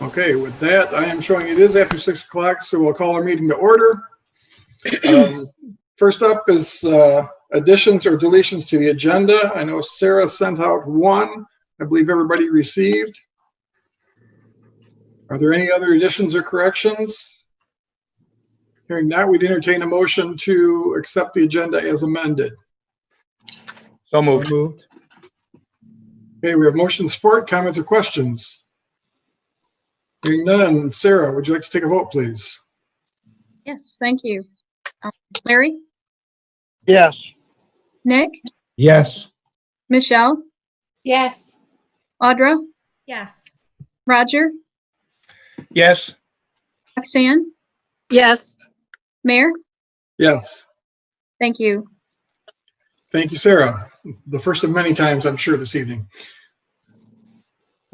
Okay, with that, I am showing it is after 6 o'clock, so we'll call our meeting to order. First up is additions or deletions to the agenda. I know Sarah sent out one. I believe everybody received. Are there any other additions or corrections? Hearing that, we'd entertain a motion to accept the agenda as amended. So moved. Okay, we have motion support, comments or questions? Hearing none, Sarah, would you like to take a vote, please? Yes, thank you. Larry? Yes. Nick? Yes. Michelle? Yes. Audra? Yes. Roger? Yes. Roxanne? Yes. Mayor? Yes. Thank you. Thank you, Sarah. The first of many times, I'm sure, this evening.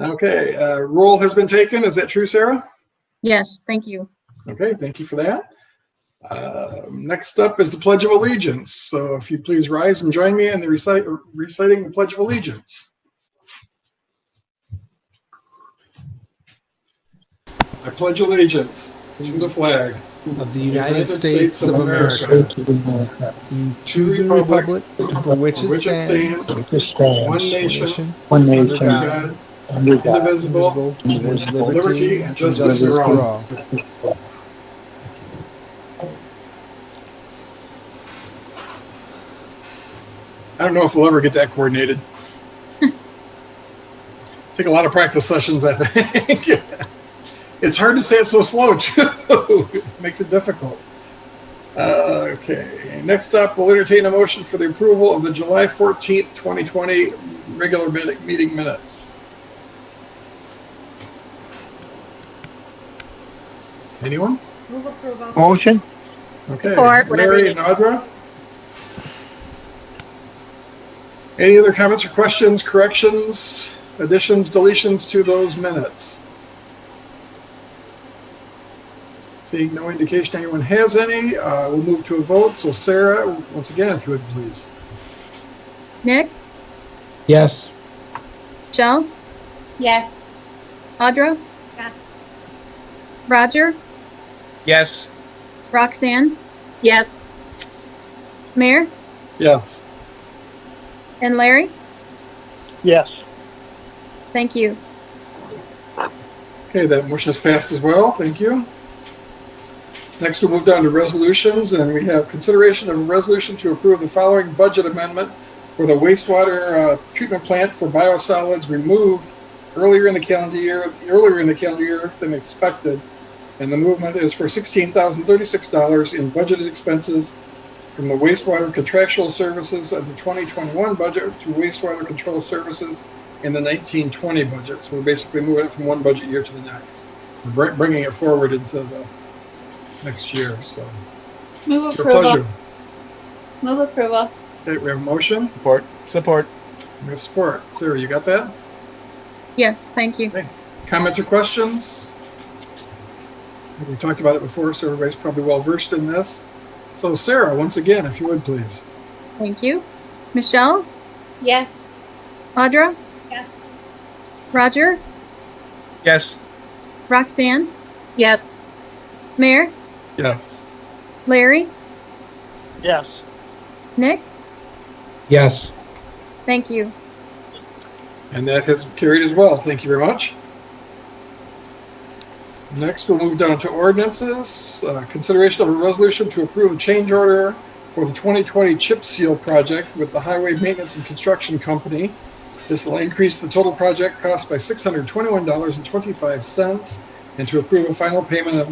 Okay, roll has been taken. Is that true, Sarah? Yes, thank you. Okay, thank you for that. Next up is the Pledge of Allegiance. So if you please rise and join me in the reciting the Pledge of Allegiance. I pledge allegiance to the flag of the United States of America, to the republic for which it stands, one nation, under God, indivisible, with liberty and justice for all. I don't know if we'll ever get that coordinated. Take a lot of practice sessions, I think. It's hard to say it so slow, too. It makes it difficult. Okay, next up, we'll entertain a motion for the approval of the July 14th, 2020 regular meeting minutes. Anyone? Move approval. Motion? Okay, Support, whatever Larry you and Audra? Any other comments or questions, corrections, additions, deletions to those minutes? Seeing no indication anyone has any, we'll move to a vote. So Sarah, once again, if you would please. Nick? Yes. Michelle? Yes. Audra? Yes. Roger? Yes. Roxanne? Yes. Mayor? Yes. And Larry? Yes. Thank you. Okay, that motion is passed as well. Thank you. Next, we'll move down to resolutions, and we have consideration of a resolution to approve the following budget amendment for the wastewater treatment plant for biosolids removed earlier in the calendar year than expected. And the movement is for $16,036 in budgeted expenses from the wastewater contractual services of the 2021 budget to wastewater control services in the 1920 budget. So we're basically moving it from one budget year to the next. We're bringing it forward into the next year. So Move your approval. pleasure. Move approval. Okay, we have a motion. Support. We have support. Sarah, you got that? Yes, thank you. Okay. Comments or questions? We talked about it before, so everybody's probably well versed in this. So Sarah, once again, if you would please. Thank you. Michelle? Yes. Audra? Yes. Roger? Yes. Roxanne? Yes. Mayor? Yes. Larry? Yes. Nick? Yes. Thank you. And that has carried as well. Thank you very much. Next, we'll move down to ordinances. Consideration of a resolution to approve a change order for the 2020 chip seal project with the Highway Maintenance and Construction Company. This will increase the total project cost by $621.25 and to approve a final payment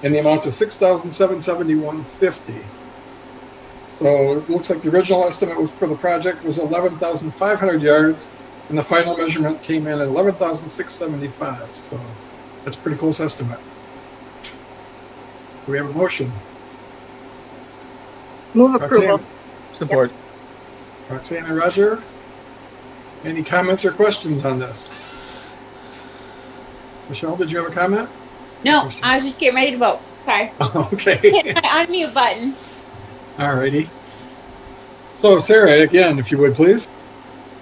in the amount of $6,771.50. So it looks like the original estimate was for the project was 11,500 yards, and the final measurement came in at 11,675. So that's a pretty close estimate. Do we have a motion? Move approval. Support. Roxanne and Roger, any comments or questions on this? Michelle, did you have a comment? No, I was just getting ready to vote. Sorry. Okay. Hit my unmute button. All righty. So Sarah, again, if you would please.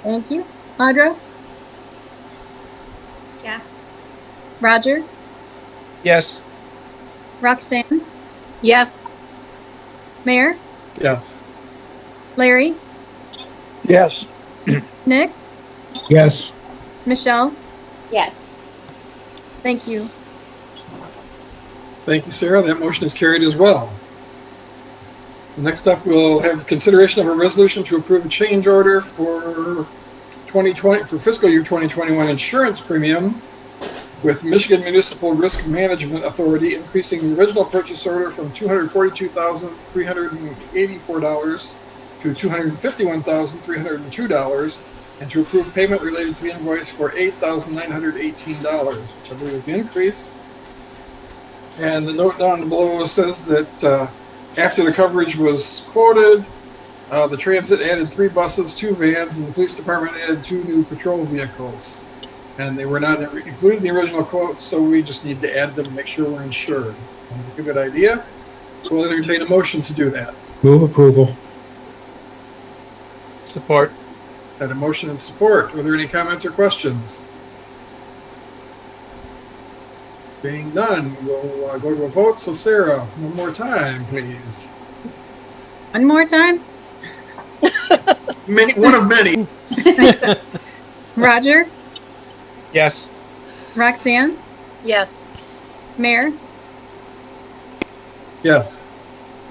Thank you. Audra? Yes. Roger, Yes. Roxanne, Yes. Mayor, Yes. Larry, Yes. Nick, Yes. Michelle. Yes. Thank you. Thank you, Sarah. That motion is carried as well. Next up, we'll have consideration of a resolution to approve a change order for 2020 for fiscal year 2021 insurance premium with Michigan Municipal Risk Management Authority, increasing the original purchase order from $242,384 to $251,302, and to approve payment related to the invoice for $8,918, which I believe is the increase. And the note down below says that after the coverage was quoted, the transit added 3 buses, 2 vans, and the police department added 2 new patrol vehicles. And they were not included in the original quote, so we just need to add them to make sure we're insured. Sounds like a good idea. We'll entertain a motion to do that. Move approval. Support. Had a motion and support. Are there any comments or questions? Seeing none, we'll go to a vote. So Sarah, one more time, please. One more time. One of many. Roger, Yes. Roxanne, Yes. Mayor, Yes.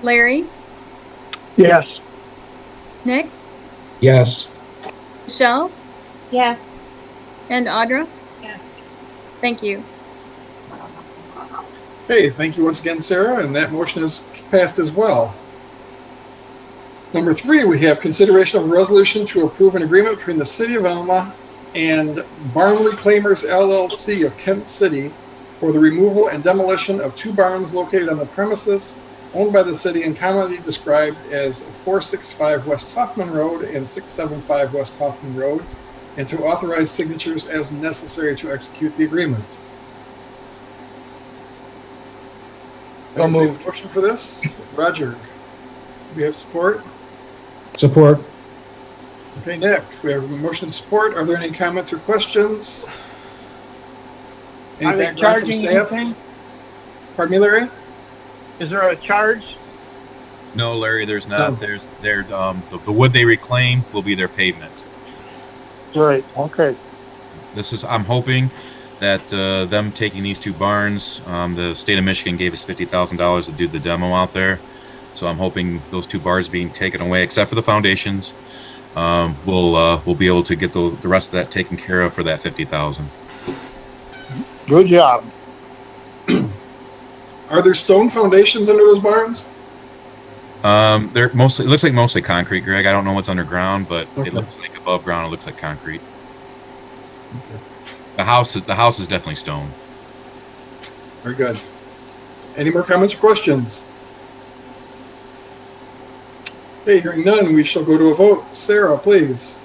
Larry, Yes. Nick, Yes. Michelle, Yes. and Audra. Yes. Thank you. Okay, thank you once again, Sarah, and that motion is passed as well. Number 3, we have consideration of a resolution to approve an agreement between the City of Alma and Barn Reclaimers LLC of Kent City for the removal and demolition of 2 barns located on the premises owned by the city and commonly described as 465 West Hoffman Road and 675 West Hoffman Road, and to authorize signatures as necessary to execute the agreement. So moved. Motion for this? Roger, do we have support? Support. Okay, Nick, we have a motion and support. Are there any comments or questions? Any Are they background from charging staff? anything? Pardon me, Larry? Is there a charge? No, Larry, there's not. No. There's the wood they reclaim will be their pavement. Right. Okay. I'm hoping that them taking these 2 barns, the state of Michigan gave us $50,000 to do the demo out there. So I'm hoping those 2 bars being taken away, except for the foundations, we'll be able to get the rest of that taken care of for that $50,000. Good job. Are there stone foundations under those barns? They're mostly, it looks like mostly concrete, Greg. I don't know what's underground, but Okay. it looks like above ground it looks like concrete. Okay. The house is definitely stone. Very good. Any more comments or questions? Okay, hearing none, we shall go to a vote. Sarah, please.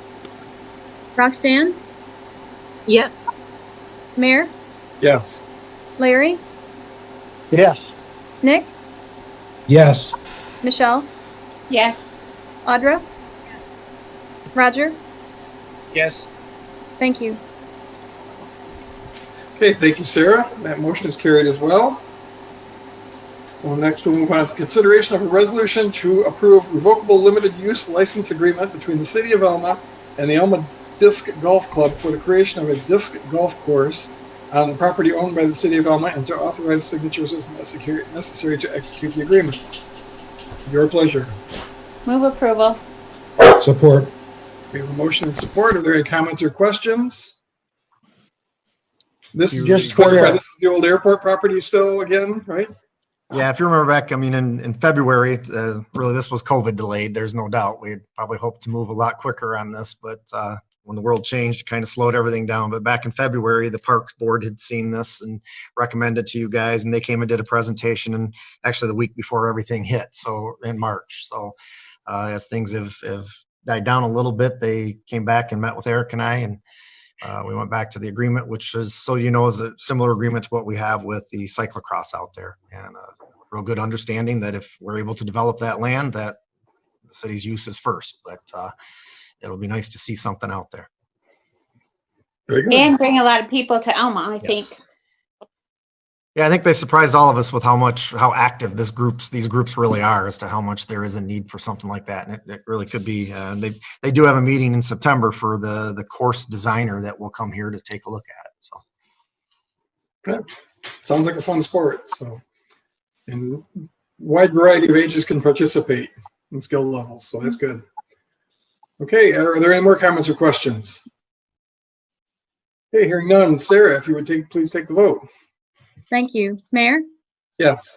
Roxanne, Yes. Mayor, Yes. Larry, Yes. Nick, Yes. Michelle, Yes. Audra, Roger. Yes. Thank you. Okay, thank you, Sarah. That motion is carried as well. Well, next we'll move on to consideration of a resolution to approve revocable limited use license agreement between the City of Alma and the Alma Disc Golf Club for the creation of a disc golf course on the property owned by the City of Alma, and to authorize signatures as necessary to execute the agreement. Your pleasure. Move approval. Support. We have a motion and support. Are there any comments or questions? This is Just just clarify, for- this is the old airport property still again, right? Yeah, if you remember back, I mean, in February, really this was COVID delayed. There's no doubt. We'd probably hoped to move a lot quicker on this, but when the world changed, it kind of slowed everything down. But back in February, the Parks Board had seen this and recommended to you guys, and they came and did a presentation, and actually the week before everything hit, so in March. So as things have died down a little bit, they came back and met with Eric and I, and we went back to the agreement, which is, so you know, is a similar agreement to what we have with the cyclocross out there, and real good understanding that if we're able to develop that land, that the city's use is first. But it'll be nice to see something out there. Very good. And bring a lot of people to Elma, I think. Yes. Yeah, I think they surprised all of us with how active these groups really are, as to how much there is a need for something like that. And it really could be, they do have a meeting in September for the course designer that will come here to take a look at it. So. Okay. Sounds like a fun sport. So, and wide variety of ages can participate in skill levels. So that's good. Okay. Are there any more comments or questions? Okay. Hearing none. Sarah, if you would please take the vote. Thank you. Mayor, Yes.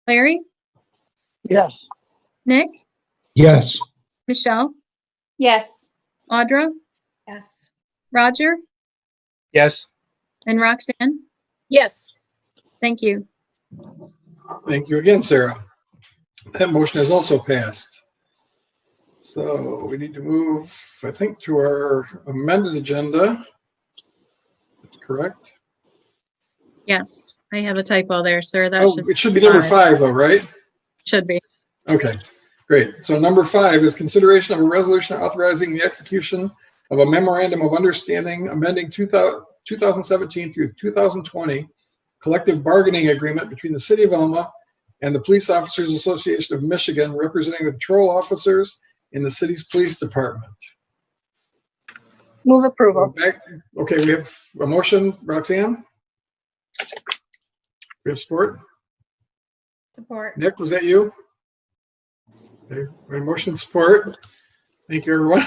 Larry, Yes. Nick, Yes. Michelle, Yes. Audra, Yes. Roger, Yes. and Roxanne. Yes. Thank you. Thank you again, Sarah. That motion has also passed. So we need to move, I think, to our amended agenda. That's correct. Yes, I have a typo there, sir. That Oh, it should be number 5, though, right? Should be. Okay, great. So number 5 is consideration of a resolution authorizing the execution of a memorandum of understanding amending 2017 through 2020 collective bargaining agreement between the City of Elma and the Police Officers Association of Michigan, representing the patrol officers in the city's police department. Move approval. Okay, we have a motion. Roxanne? We have support? Support. Nick, was that you? Okay, we have motion support. Thank you, everyone.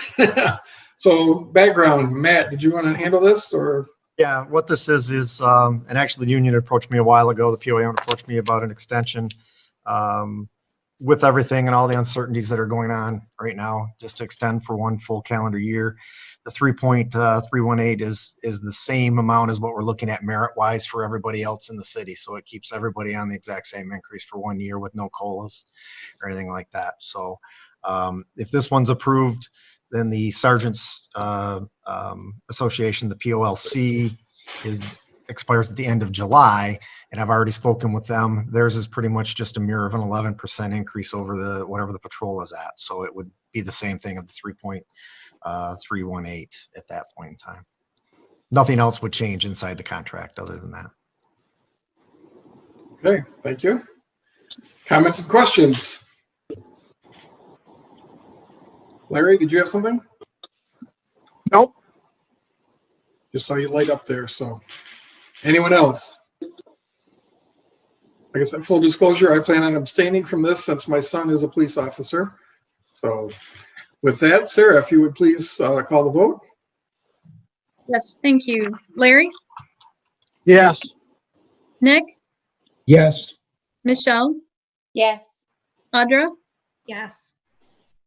So background, Matt, did you want to handle this or? Yeah, what this is, and actually the union approached me a while ago, the POA approached me about an extension, with everything and all the uncertainties that are going on right now, just to extend for 1 full calendar year. The 3.318 is the same amount as what we're looking at merit-wise for everybody else in the city. So it keeps everybody on the exact same increase for 1 year with no COLAs or anything like that. So if this one's approved, then the Sergeants Association, the POLC, expires at the end of July, and I've already spoken with them. Theirs is pretty much just a mirror of an 11% increase over whatever the patrol is at. So it would be the same thing of the 3.318 at that point in time. Nothing else would change inside the contract other than that. Okay, thank you. Comments and questions? Larry, did you have something? Nope. Just saw you light up there, so. Anyone else? Like I said, full disclosure, I plan on abstaining from this since my son is a police officer. So with that, Sarah, if you would please call the vote. Yes, thank you. Larry, Yes. Nick, Yes. Michelle, Yes. Audra, Yes.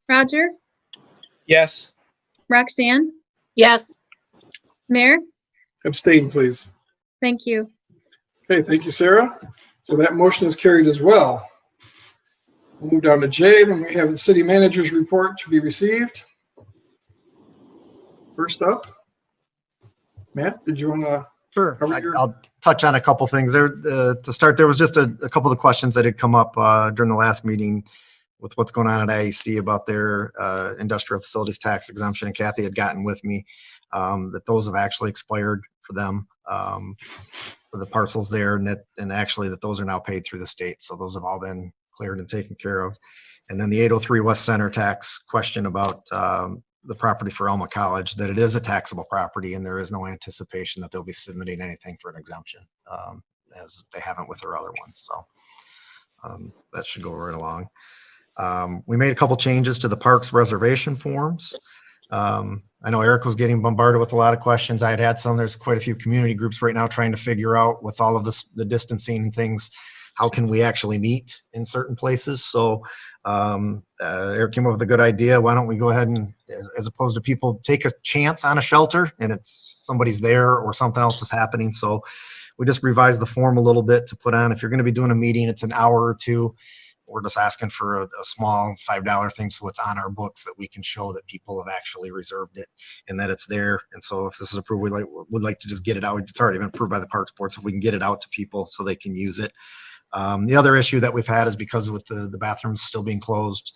Roger, Yes. Roxanne, Yes. Mayor. Abstain, please. Thank you. Okay, thank you, Sarah. So that motion is carried as well. We'll move down to J. Then we have the city manager's report to be received. First up, Matt, did you want to? Sure. I'll touch on a couple things there. To start, there was just a couple of the questions that had come up during the last meeting with what's going on at IEC about their industrial facilities tax exemption. And Kathy had gotten with me that those have actually expired for them, for the parcels there, and actually that those are now paid through the state. So those have all been cleared and taken care of. And then the 803 West Center tax question about the property for Elma College, that it is a taxable property and there is no anticipation that they'll be submitting anything for an exemption, as they haven't with their other ones. So that should go right along. We made a couple changes to the parks reservation forms. I know Eric was getting bombarded with a lot of questions. I had some. There's quite a few community groups right now trying to figure out, with all of this, the distancing and things, how can we actually meet in certain places? So Eric came up with a good idea. Why don't we go ahead and, as opposed to people take a chance on a shelter and it's somebody's there or something else is happening. So we just revised the form a little bit to put on, if you're going to be doing a meeting, it's an hour or two. We're just asking for a small $5 thing, so it's on our books that we can show that people have actually reserved it and that it's there. And so if this is approved, we'd like to just get it out. It's already been approved by the Parks Board, so if we can get it out to people so they can use it. The other issue that we've had is because with the bathrooms still being closed,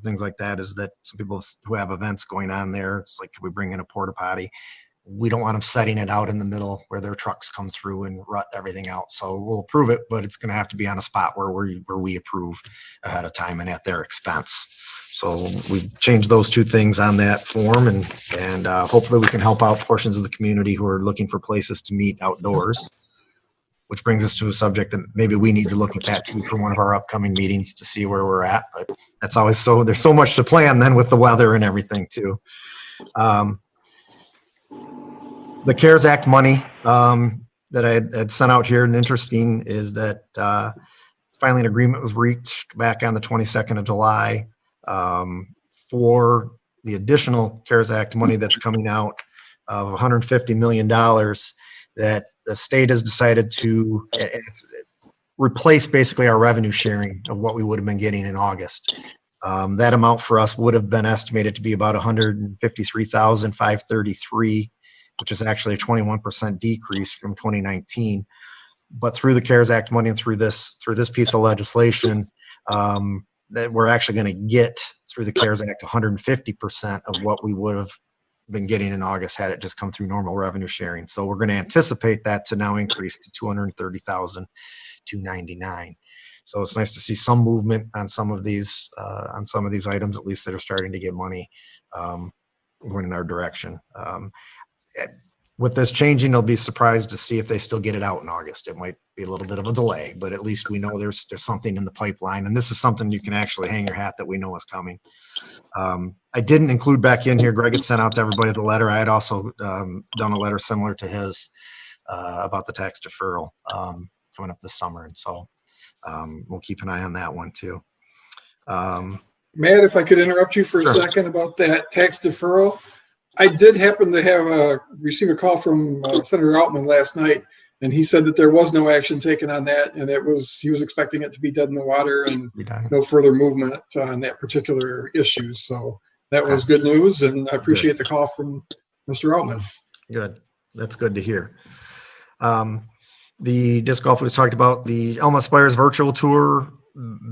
things like that, is that some people who have events going on there, it's like, can we bring in a porta potty? we don't want them setting it out in the middle where their trucks come through and rut everything out. So we'll approve it, but it's going to have to be on a spot where we approve ahead of time and at their expense. So we've changed those two things on that form, and hopefully we can help out portions of the community who are looking for places to meet outdoors. Which brings us to a subject that maybe we need to look at that too for one of our upcoming meetings to see where we're at. But that's always there's so much to plan then with the weather and everything too. The CARES Act money that I had sent out here, and interesting is that finally an agreement was reached back on the 22nd of July for the additional CARES Act money that's coming out of $150 million that the state has decided to replace basically our revenue sharing of what we would have been getting in August. That amount for us would have been estimated to be about $153,533, which is actually a 21% decrease from 2019. But through the CARES Act money and through this piece of legislation, that we're actually going to get through the CARES Act 150% of what we would have been getting in August had it just come through normal revenue sharing. So we're going to anticipate that to now increase to $230,299. So it's nice to see some movement on some of these items, at least that are starting to get money going in our direction. With this changing, I'll be surprised to see if they still get it out in August. It might be a little bit of a delay, but at least we know there's something in the pipeline, and this is something you can actually hang your hat that we know is coming. I didn't include back in here, Greg had sent out to everybody the letter. I had also done a letter similar to his about the tax deferral coming up this summer, and so we'll keep an eye on that one too. Matt, if I could interrupt you for a second about that tax deferral. I did happen to have receive a call from Senator Altman last night, and he said that there was no action taken on that, and he was expecting it to be dead in the water and no further movement on that particular issue. So that was good news, and I appreciate the call from Mr. Altman. Good. That's good to hear. The disc golf was talked about, the Elma Aspires virtual tour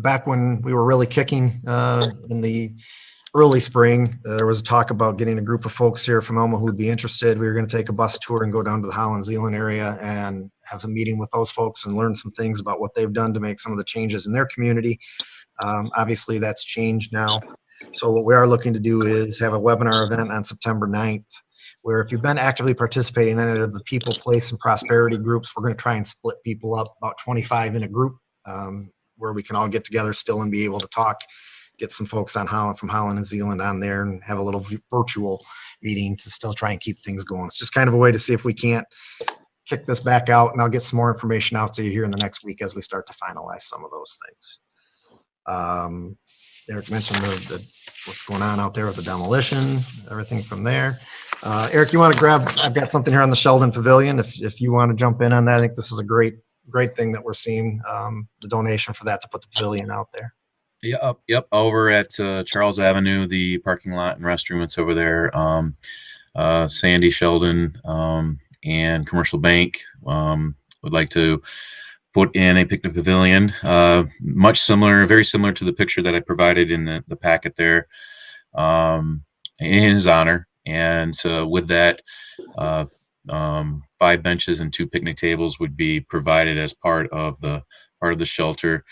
back when we were really kicking in the early spring. There was a talk about getting a group of folks here from Elma who would be interested. We were going to take a bus tour and go down to the Holland Zeeland area and have some meeting with those folks and learn some things about what they've done to make some of the changes in their community. Obviously that's changed now. So what we are looking to do is have a webinar event on September 9th, where if you've been actively participating in any of the people, place, and prosperity groups, we're going to try and split people up, about 25 in a group, where we can all get together still and be able to talk, get some folks from Holland and Zeeland on there and have a little virtual meeting to still try and keep things going. It's just kind of a way to see if we can't kick this back out, and I'll get some more information out to you here in the next week as we start to finalize some of those things. Eric mentioned what's going on out there with the demolition, everything from there. Eric, you want to grab, I've got something here on the Sheldon Pavilion. If you want to jump in on that, I think this is a great thing that we're seeing, the donation for that to put the pavilion out there. Yep. Over at Charles Avenue, the parking lot and restroom, it's over there. Sandy Sheldon and Commercial Bank would like to put in a picnic pavilion, very similar to the picture that I provided in the packet there, in his honor. And with that, 5 benches and 2 picnic tables would be provided as part of the shelter.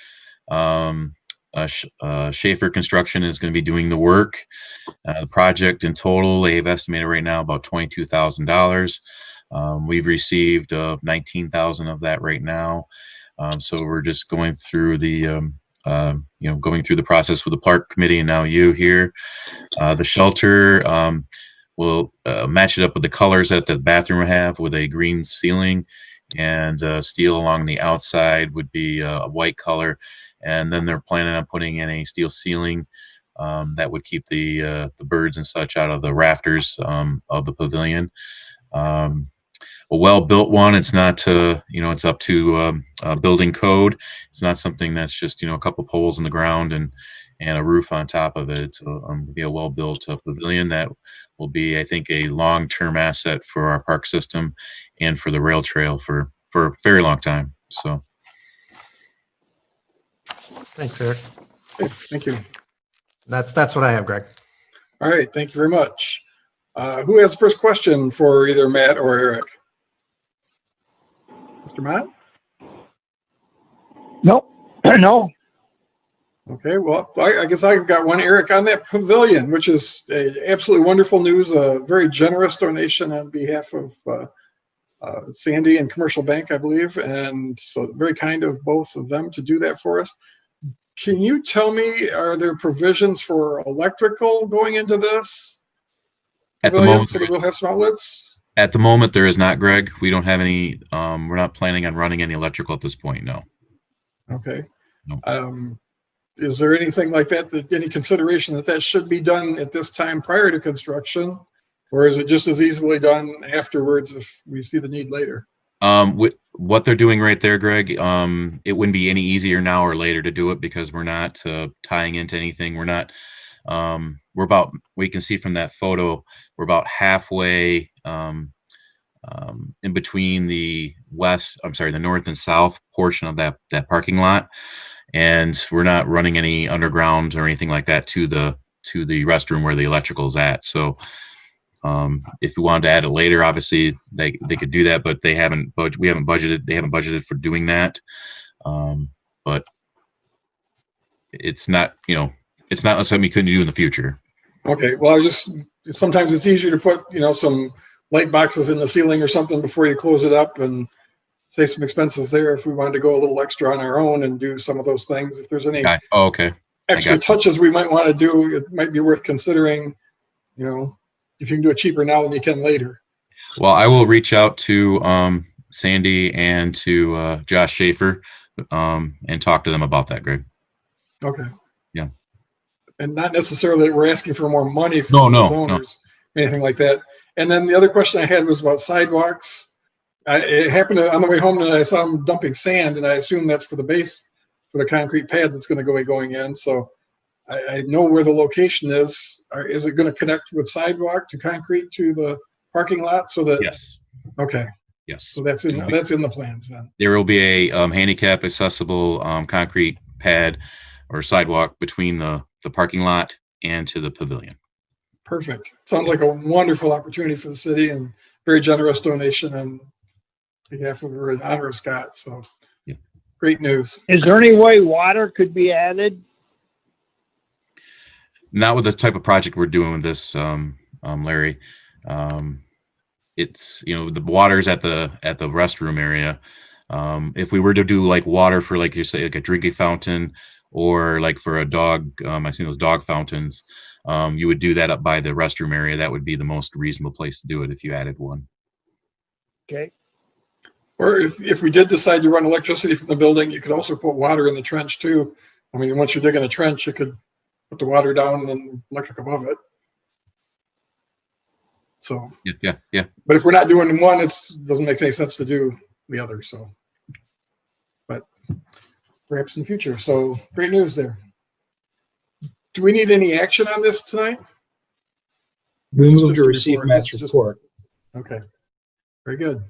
Schaefer Construction is going to be doing the work. The project in total, they've estimated right now about $22,000. We've received $19,000 of that right now. So we're just going through the process with the park committee and now you here. The shelter will match it up with the colors that the bathroom will have, with a green ceiling, and steel along the outside would be a white color. And then they're planning on putting in a steel ceiling that would keep the birds and such out of the rafters of the pavilion. A well-built one. It's not it's up to building code. It's not something that's just a couple poles in the ground and a roof on top of it. It's be a well-built pavilion that will be, I think, a long-term asset for our park system and for the rail trail for a very long time. So. Thanks, Eric. Thank you. That's what I have, Greg. All right. Thank you very much. Who has the first question for either Matt or Eric? Mr. Matt? Nope. No. Okay, well, I guess I've got one, Eric, on that pavilion, which is absolutely wonderful news, a very generous donation on behalf of Sandy and Commercial Bank, I believe, and so very kind of both of them to do that for us. Can you tell me, are there provisions for electrical going into this At the pavilion, moment, so that we'll have some outlets? at the moment, there is not, Greg. We don't have any, we're not planning on running any electrical at this point, no. Okay. No. Is there anything like that, any consideration that should be done at this time prior to construction? Or is it just as easily done afterwards if we see the need later? With what they're doing right there, Greg, it wouldn't be any easier now or later to do it because we're not tying into anything. We're not, we're about, we can see from that photo, we're about halfway in between the the north and south portion of that parking lot. And we're not running any underground or anything like that to the restroom where the electrical is at. So if we wanted to add it later, obviously they could do that, but we haven't budgeted for doing that. But it's not something we couldn't do in the future. Okay, well, sometimes it's easier to put, some light boxes in the ceiling or something before you close it up and save some expenses there if we wanted to go a little extra on our own and do some of those things. If there's any Okay. extra touches we might want to do, it might be worth considering, if you can do it cheaper now than you can later. Well, I will reach out to Sandy and to Josh Schaefer and talk to them about that, Greg. Okay. Yeah. And not necessarily that we're asking for more money from the donors, anything like that. And then the other question I had was about sidewalks. It happened on the way home and I saw them dumping sand, and I assume that's for the base, for the concrete pad that's going to be going in. So I know where the location is. Is it going to connect with sidewalk to concrete to the parking lot so that? Yes. Okay. Yes. So that's in the plans then. There will be a handicap accessible concrete pad or sidewalk between the parking lot and to the pavilion. Perfect. Sounds like a wonderful opportunity for the city and very generous donation on behalf of in honor of Scott. So yeah. Great news. Is there any way water could be added? Not with the type of project we're doing with this, Larry. It's the water's at the restroom area. If we were to do like water for, like you say, like a drinking fountain or like for a dog, I've seen those dog fountains. You would do that up by the restroom area. That would be the most reasonable place to do it if you added one. Okay. Or if we did decide to run electricity from the building, you could also put water in the trench too. I mean, once you're digging a trench, you could put the water down and then electric above it. So yeah. But if we're not doing one, it doesn't make any sense to do the other. So, but perhaps in the future. So great news there. Do we need any action on this tonight? We move Just to a receive report. Matt's Just- report. Okay. Very good.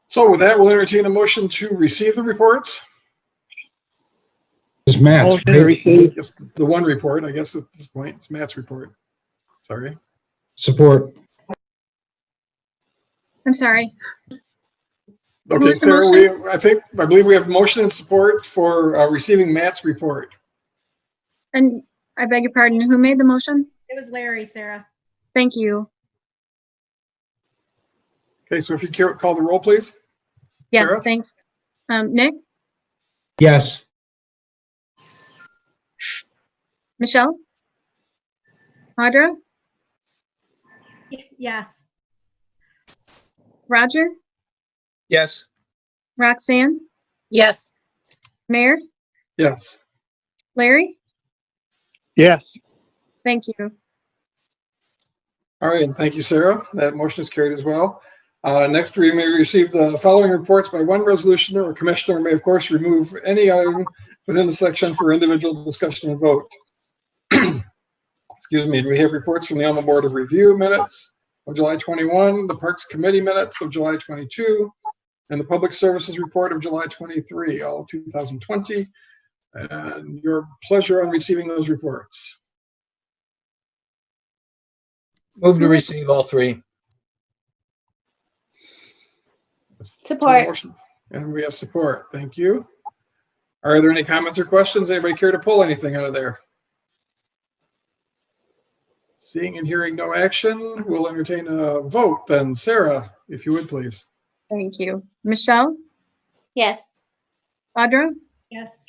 So with that, we'll entertain a motion to receive the reports. This is Matt's, Motion to right? receive. Yes, the one report, I guess at this point, it's Matt's report. Sorry. Support. I'm sorry. Okay, was the Sarah, motion? I believe we have motion and support for receiving Matt's report. And I beg your pardon, who made the motion? It was Larry, Sarah. Thank you. Okay, so if you call the roll, please. Yes, Sarah? thanks. Nick, Yes. Michelle, Audra, Yes. Roger, Yes. Roxanne, Yes. Mayor, Yes. Larry. Yes. Thank you. All right, and thank you, Sarah. That motion is carried as well. Next, we may receive the following reports by one resolutioner or commissioner may, of course, remove any item within the section for individual discussion and vote. Excuse me. We have reports from the Alma Board of Review minutes of July 21, the Parks Committee minutes of July 22, and the Public Services Report of July 23, all 2020. And your pleasure on receiving those reports. Move to receive all three. Support. Motion. And we have support. Thank you. Are there any comments or questions? Anybody care to pull anything out of there? Seeing and hearing no action, we'll entertain a vote then. Sarah, if you would please. Thank you. Michelle, Yes. Audra, Yes.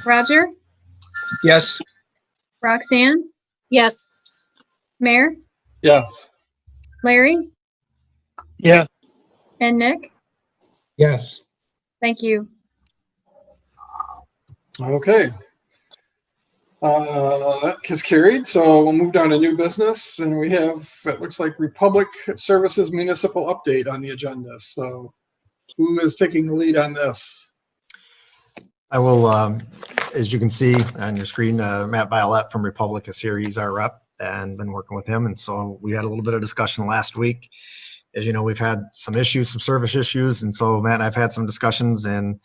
Roger, Yes. Roxanne, Yes. Mayor, Yes. Larry, yes, and Nick. Yes. Thank you. Okay. That is carried. So we'll move down to new business, and we have, it looks like Republic Services Municipal Update on the agenda. So who is taking the lead on this? I will, as you can see on your screen, Matt Violette from Republic is here. He's our rep and been working with him. And so we had a little bit of discussion last week. As you know, we've had some issues, some service issues. And so Matt and I've had some discussions, and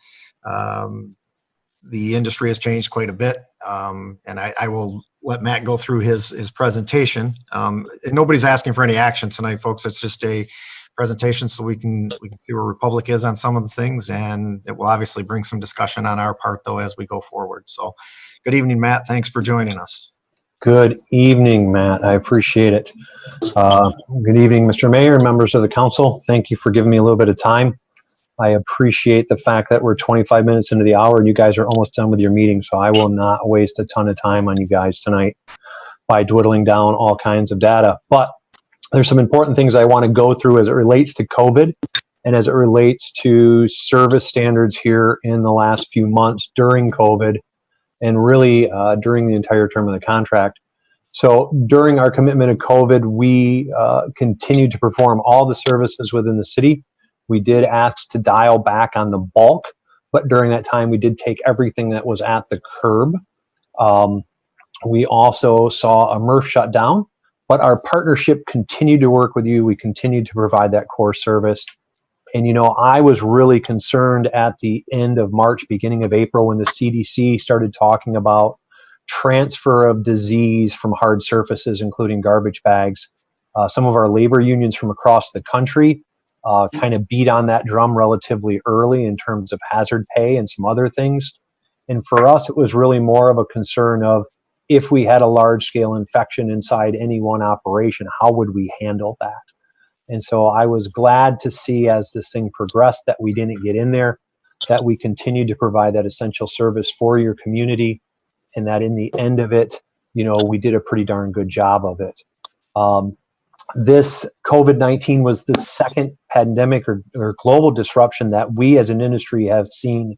the industry has changed quite a bit. And I will let Matt go through his presentation. And nobody's asking for any action tonight, folks. It's just a presentation so we can see where Republic is on some of the things, and it will obviously bring some discussion on our part though as we go forward. So good evening, Matt. Thanks for joining us. Good evening, Matt. I appreciate it. Good evening, Mr. Mayor, members of the council. Thank you for giving me a little bit of time. I appreciate the fact that we're 25 minutes into the hour and you guys are almost done with your meeting, so I will not waste a ton of time on you guys tonight by dwindling down all kinds of data. But there's some important things I want to go through as it relates to COVID and as it relates to service standards here in the last few months during COVID and really during the entire term of the contract. So during our commitment of COVID, we continued to perform all the services within the city. We did ask to dial back on the bulk, but during that time, we did take everything that was at the curb. We also saw a MRF shut down, but our partnership continued to work with you. We continued to provide that core service. And, you know, I was really concerned at the end of March, beginning of April, when the CDC started talking about transfer of disease from hard surfaces, including garbage bags. Some of our labor unions from across the country kind of beat on that drum relatively early in terms of hazard pay and some other things. And for us, it was really more of a concern of if we had a large-scale infection inside any one operation, how would we handle that? And so I was glad to see as this thing progressed that we didn't get in there, that we continued to provide that essential service for your community, and that in the end of it, you know, we did a pretty darn good job of it. This COVID-19 was the second pandemic or global disruption that we as an industry have seen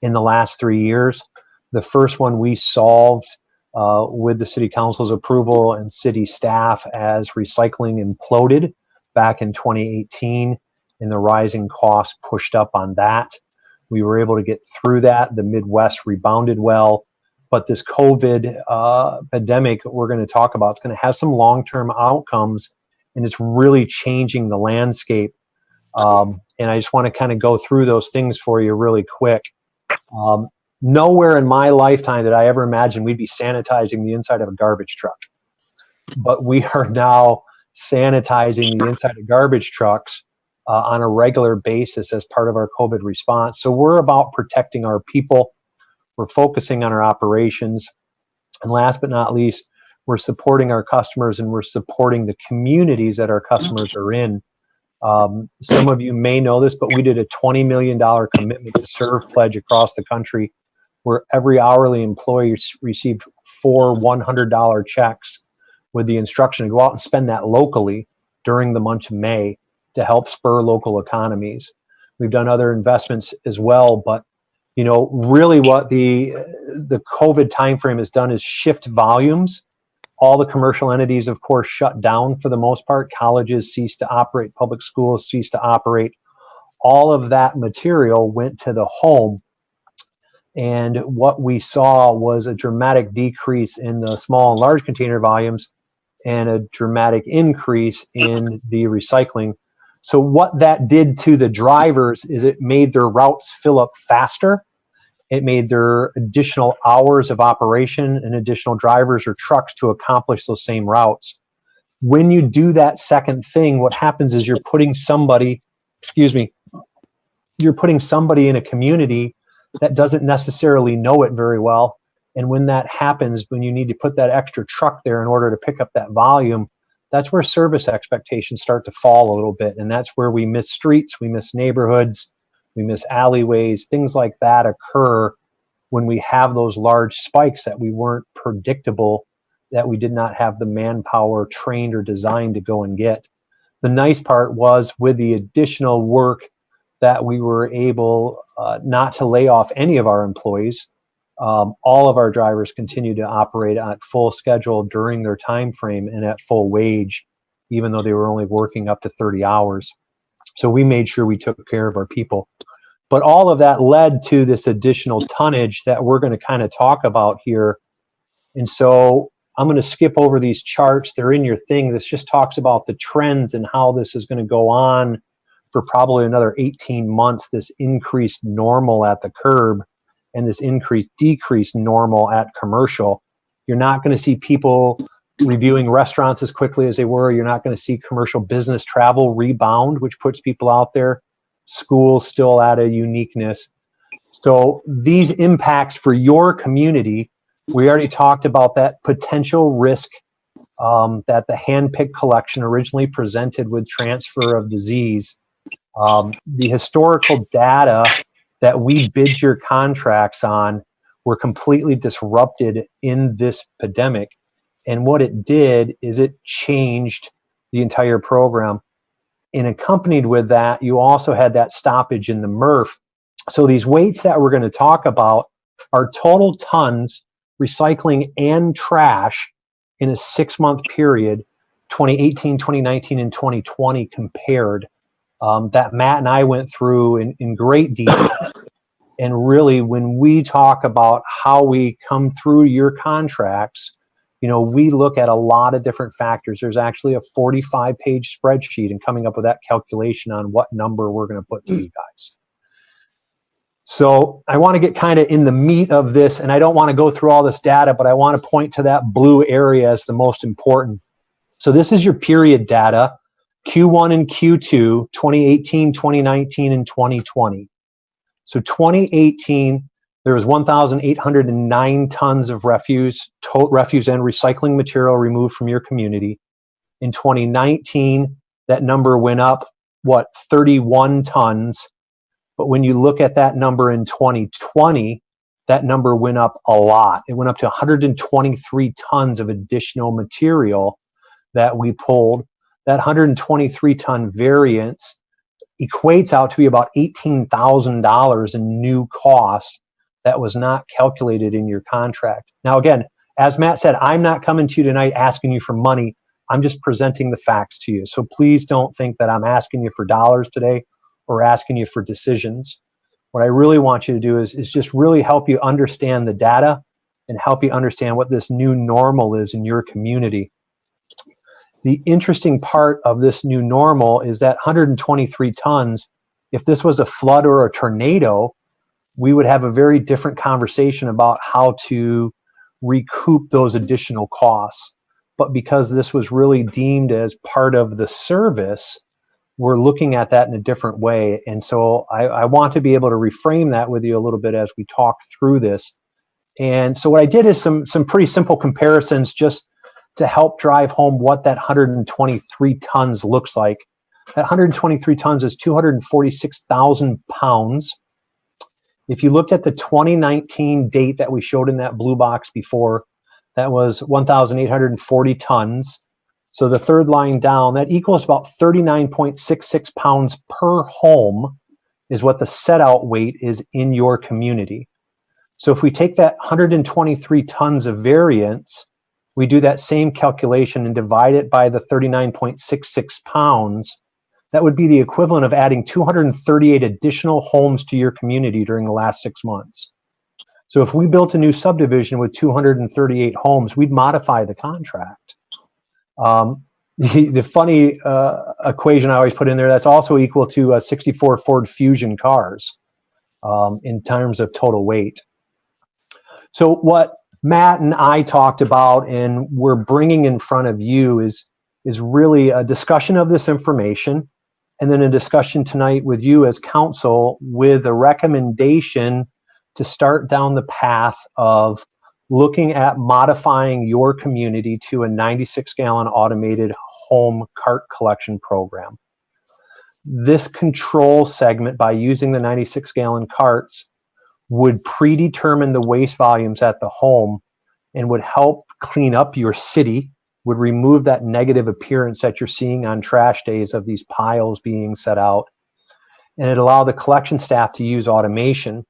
in the last 3 years. The first one we solved with the city council's approval and city staff as recycling imploded back in 2018, and the rising costs pushed up on that. We were able to get through that. The Midwest rebounded well, but this COVID pandemic we're going to talk about is going to have some long-term outcomes, and it's really changing the landscape. And I just want to kind of go through those things for you really quick. Nowhere in my lifetime did I ever imagine we'd be sanitizing the inside of a garbage truck, but we are now sanitizing the inside of garbage trucks on a regular basis as part of our COVID response. So we're about protecting our people. We're focusing on our operations. And last but not least, we're supporting our customers and we're supporting the communities that our customers are in. Some of you may know this, but we did a $20 million commitment to serve pledge across the country, where every hourly employee received 4 $100 checks with the instruction to go out and spend that locally during the month of May to help spur local economies. We've done other investments as well, but you know, really what the COVID timeframe has done is shift volumes. All the commercial entities, of course, shut down for the most part. Colleges ceased to operate, public schools ceased to operate. All of that material went to the home. And what we saw was a dramatic decrease in the small and large container volumes and a dramatic increase in the recycling. So what that did to the drivers is it made their routes fill up faster. It made their additional hours of operation and additional drivers or trucks to accomplish those same routes. When you do that second thing, what happens is you're putting somebody in a community that doesn't necessarily know it very well. And when that happens, when you need to put that extra truck there in order to pick up that volume, that's where service expectations start to fall a little bit. And that's where we miss streets, we miss neighborhoods, we miss alleyways, things like that occur when we have those large spikes that we weren't predictable, that we did not have the manpower trained or designed to go and get. The nice part was with the additional work that we were able not to lay off any of our employees. All of our drivers continue to operate at full schedule during their time frame and at full wage, even though they were only working up to 30 hours. So we made sure we took care of our people. But all of that led to this additional tonnage that we're going to kind of talk about here. And so I'm going to skip over these charts. They're in your thing. This just talks about the trends and how this is going to go on for probably another 18 months, this increased normal at the curb and this decreased normal at commercial. You're not going to see people reviewing restaurants as quickly as they were. You're not going to see commercial business travel rebound, which puts people out there. Schools still at a uniqueness. So these impacts for your community, we already talked about that potential risk that the hand-picked collection originally presented with transfer of disease. The historical data that we bid your contracts on were completely disrupted in this pandemic. And what it did is it changed the entire program. And accompanied with that, you also had that stoppage in the MRF. So these weights that we're going to talk about are total tons, recycling, and trash in a 6-month period, 2018, 2019, and 2020 compared. That Matt and I went through in great detail. And really, when we talk about how we come through your contracts, we look at a lot of different factors. There's actually a 45-page spreadsheet and coming up with that calculation on what number we're going to put to you guys. So I want to get kind of in the meat of this, and I don't want to go through all this data, but I want to point to that blue area as the most important. So this is your period data, Q1 and Q2, 2018, 2019, and 2020. So 2018, there was 1,809 tons of refuse and recycling material removed from your community. In 2019, that number went up, 31 tons. But when you look at that number in 2020, that number went up a lot. It went up to 123 tons of additional material that we pulled. That 123 ton variance equates out to be about $18,000 in new cost that was not calculated in your contract. Now, again, as Matt said, I'm not coming to you tonight asking you for money. I'm just presenting the facts to you. So please don't think that I'm asking you for dollars today or asking you for decisions. What I really want you to do is just really help you understand the data and help you understand what this new normal is in your community. The interesting part of this new normal is that 123 tons, if this was a flood or a tornado, we would have a very different conversation about how to recoup those additional costs. But because this was really deemed as part of the service, we're looking at that in a different way. And so I want to be able to reframe that with you a little bit as we talk through this. And so what I did is some pretty simple comparisons just to help drive home what that 123 tons looks like. That 123 tons is 246,000 pounds. If you looked at the 2019 date that we showed in that blue box before, that was 1,840 tons. So the third line down, that equals about 39.66 pounds per home is what the set out weight is in your community. So if we take that 123 tons of variance, we do that same calculation and divide it by the 39.66 pounds, that would be the equivalent of adding 238 additional homes to your community during the last 6 months. So if we built a new subdivision with 238 homes, we'd modify the contract. The funny equation I always put in there, that's also equal to 64 Ford Fusion cars in terms of total weight. So what Matt and I talked about and we're bringing in front of you is is really a discussion of this information, and then a discussion tonight with you as council with a recommendation to start down the path of looking at modifying your community to a 96-gallon automated home cart collection program. This control segment, by using the 96-gallon carts, would predetermine the waste volumes at the home and would help clean up your city, would remove that negative appearance that you're seeing on trash days of these piles being set out, and it allow the collection staff to use automation.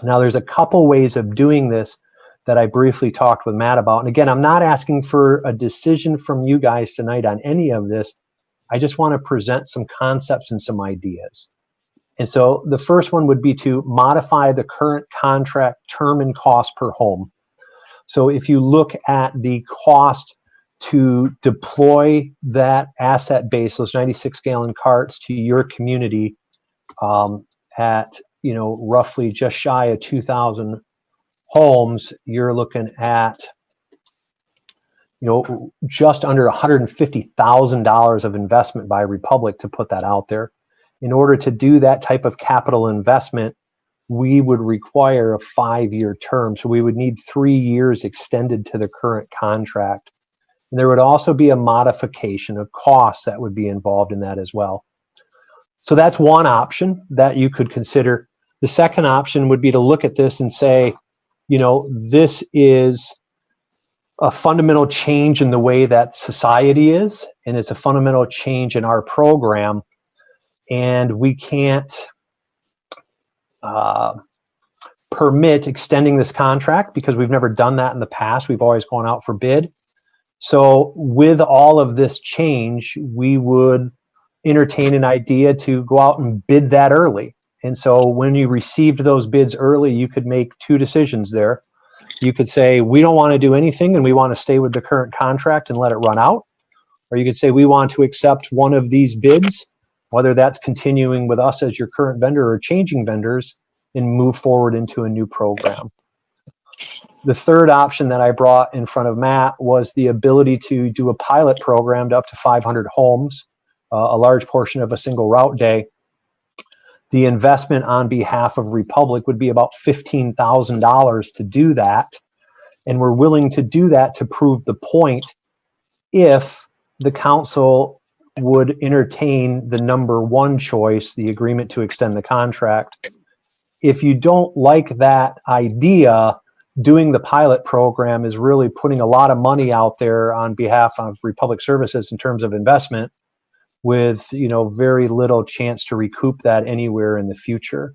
Now, there's a couple ways of doing this that I briefly talked with Matt about. And again, I'm not asking for a decision from you guys tonight on any of this. I just want to present some concepts and some ideas. And so the first one would be to modify the current contract term and cost per home. So if you look at the cost to deploy that asset base, those 96-gallon carts to your community at, roughly just shy of 2,000 homes, you're looking at, just under $150,000 of investment by Republic to put that out there. In order to do that type of capital investment, we would require a 5-year term. So we would need 3 years extended to the current contract. And there would also be a modification of costs that would be involved in that as well. So that's one option that you could consider. The second option would be to look at this and say, this is a fundamental change in the way that society is, and it's a fundamental change in our program, and we can't permit extending this contract because we've never done that in the past. We've always gone out for bid. So with all of this change, we would entertain an idea to go out and bid that early. And so when you received those bids early, you could make two decisions there. You could say, we don't want to do anything and we want to stay with the current contract and let it run out. Or you could say, we want to accept one of these bids, whether that's continuing with us as your current vendor or changing vendors, and move forward into a new program. The third option that I brought in front of Matt was the ability to do a pilot program to up to 500 homes, a large portion of a single route day. The investment on behalf of Republic would be about $15,000 to do that. And we're willing to do that to prove the point if the council would entertain the number one choice, the agreement to extend the contract. If you don't like that idea, doing the pilot program is really putting a lot of money out there on behalf of Republic Services in terms of investment, with very little chance to recoup that anywhere in the future.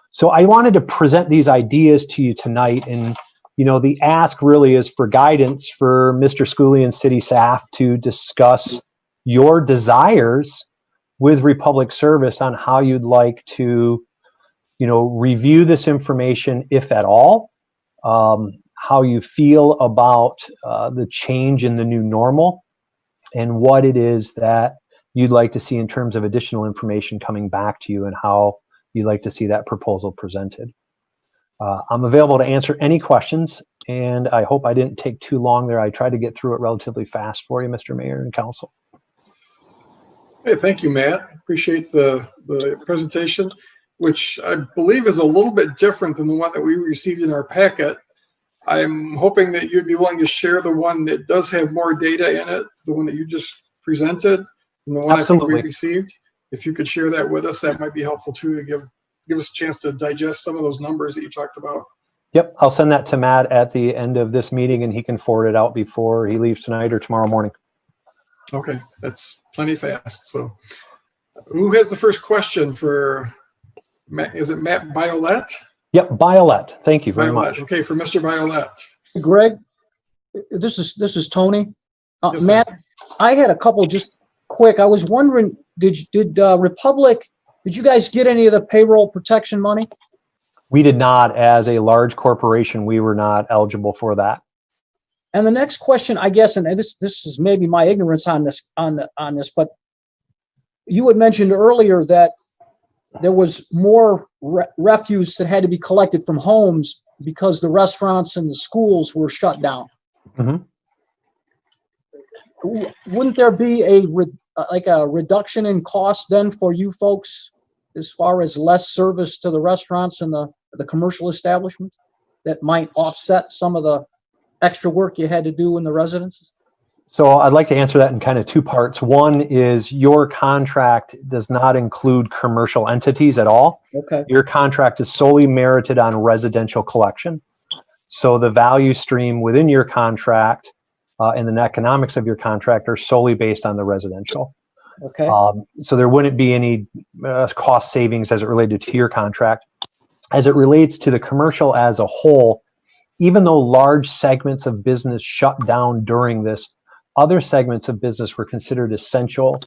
So I wanted to present these ideas to you tonight, and the ask really is for guidance for Mr. Schooley and city staff to discuss your desires with Republic Service on how you'd like to review this information, if at all, how you feel about the change in the new normal, and what it is that you'd like to see in terms of additional information coming back to you and how you'd like to see that proposal presented. I'm available to answer any questions, and I hope I didn't take too long there. I tried to get through it relatively fast for you, Mr. Mayor and Council. Hey, thank you, Matt. Appreciate the presentation, which I believe is a little bit different than the one that we received in our packet. I'm hoping that you'd be willing to share the one that does have more data in it, the one that you just presented, and the one Absolutely. I think we received. If you could share that with us, that might be helpful too, to give us a chance to digest some of those numbers that you talked about. Yep, I'll send that to Matt at the end of this meeting, and he can forward it out before he leaves tonight or tomorrow morning. Okay, that's plenty fast. So who has the first question for Matt? Is it Matt Biolette? Yep, Biolette. Thank you very much. Okay, for Mr. Biolette. Greg, this is Tony. Yes, sir. Matt, I had a couple just quick. I was wondering, did Republic, did you guys get any of the payroll protection money? We did not. As a large corporation, we were not eligible for that. And the next question, I guess, and this is maybe my ignorance on this, but you had mentioned earlier that there was more refuse that had to be collected from homes because the restaurants and the schools were shut down. Mm-hmm. wouldn't there be like a reduction in cost then for you folks as far as less service to the restaurants and the commercial establishments that might offset some of the extra work you had to do in the residences? So I'd like to answer that in kind of two parts. One is your contract does not include commercial entities at all. Okay. Your contract is solely merited on residential collection. So the value stream within your contract and the economics of your contract are solely based on the residential. Okay. So there wouldn't be any cost savings as it related to your contract. As it relates to the commercial as a whole, even though large segments of business shut down during this, other segments of business were considered essential,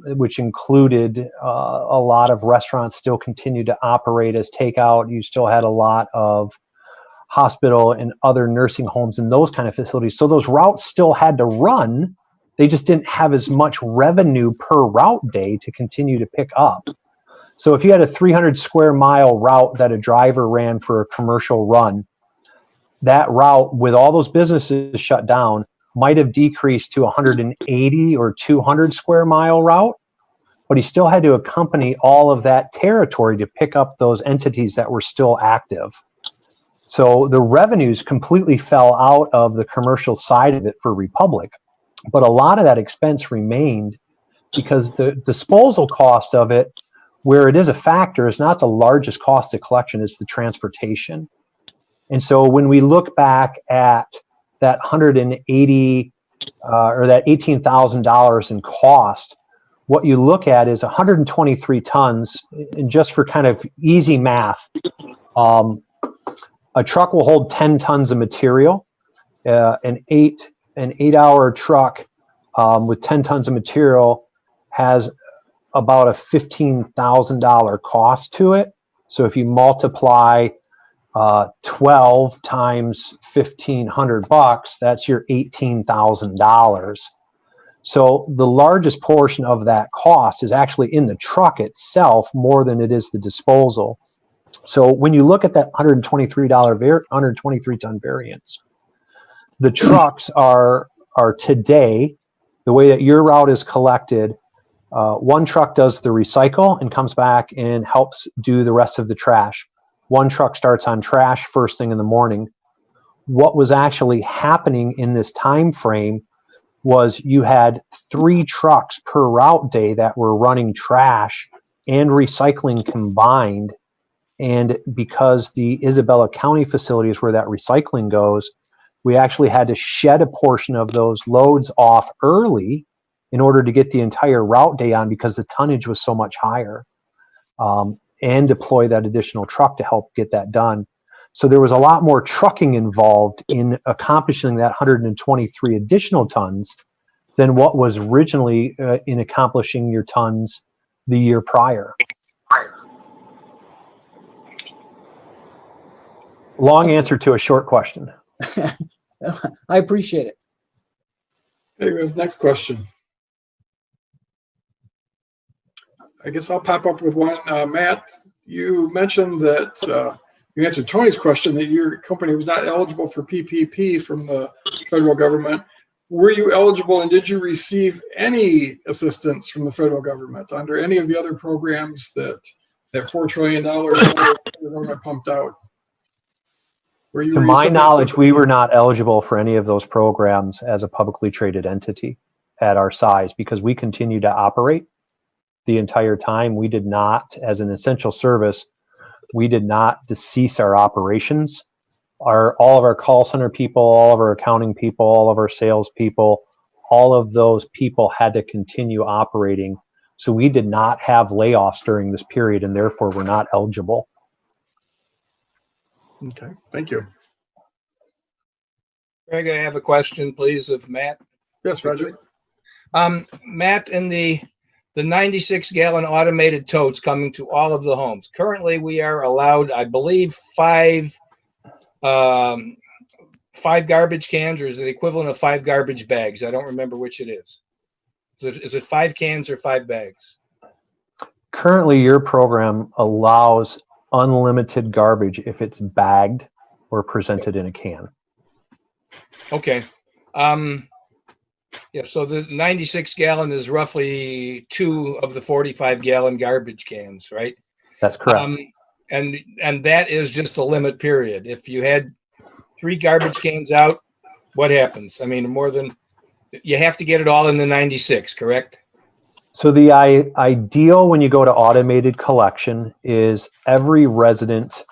which included a lot of restaurants still continued to operate as takeout. You still had a lot of hospital and other nursing homes and those kind of facilities. So those routes still had to run. They just didn't have as much revenue per route day to continue to pick up. So if you had a 300 square mile route that a driver ran for a commercial run, that route with all those businesses shut down might have decreased to 180 or 200 square mile route, but he still had to accompany all of that territory to pick up those entities that were still active. So the revenues completely fell out of the commercial side of it for Republic, but a lot of that expense remained because the disposal cost of it, where it is a factor, is not the largest cost of collection, it's the transportation. And so when we look back at that 180 or that $18,000 in cost, what you look at is 123 tons. And just for kind of easy math, a truck will hold 10 tons of material. An 8-hour truck with 10 tons of material has about a $15,000 cost to it. So if you multiply 12 times $1,500, that's your $18,000. So the largest portion of that cost is actually in the truck itself more than it is the disposal. So when you look at that $123 123 ton variance, the trucks are today, the way that your route is collected, one truck does the recycle and comes back and helps do the rest of the trash. One truck starts on trash first thing in the morning. What was actually happening in this time frame was you had 3 trucks per route day that were running trash and recycling combined. And because the Isabella County facility is where that recycling goes, we actually had to shed a portion of those loads off early in order to get the entire route day on because the tonnage was so much higher, and deploy that additional truck to help get that done. So there was a lot more trucking involved in accomplishing that 123 additional tons than what was originally in accomplishing your tons the year prior. Long answer to a short question. I appreciate it. Anyways, next question. I guess I'll pop up with one. Matt, you mentioned that you answered Tony's question that your company was not eligible for PPP from the federal government. Were you eligible and did you receive any assistance from the federal government under any of the other programs that $4 trillion the government pumped out? To my knowledge, we were not eligible for any of those programs as a publicly traded entity at our size because we continue to operate the entire time. We did not, as an essential service, we did not cease our operations. All of our call center people, all of our accounting people, all of our sales people, all of those people had to continue operating. So we did not have layoffs during this period and therefore were not eligible. Okay, thank you. Greg, I have a question, please, of Matt. Yes, Roger. Matt, in the 96-gallon automated totes coming to all of the homes. Currently, we are allowed, I believe, 5 garbage cans, or is it the equivalent of 5 garbage bags? I don't remember which it is. Is it 5 cans or 5 bags? Currently, your program allows unlimited garbage if it's bagged or presented in a can. Okay. Yeah, so the 96 gallon is roughly 2 of the 45 gallon garbage cans, right? That's correct. And that is just a limit period. If you had 3 garbage cans out, what happens? I mean, you have to get it all in the 96, correct? So the ideal when you go to automated collection is every resident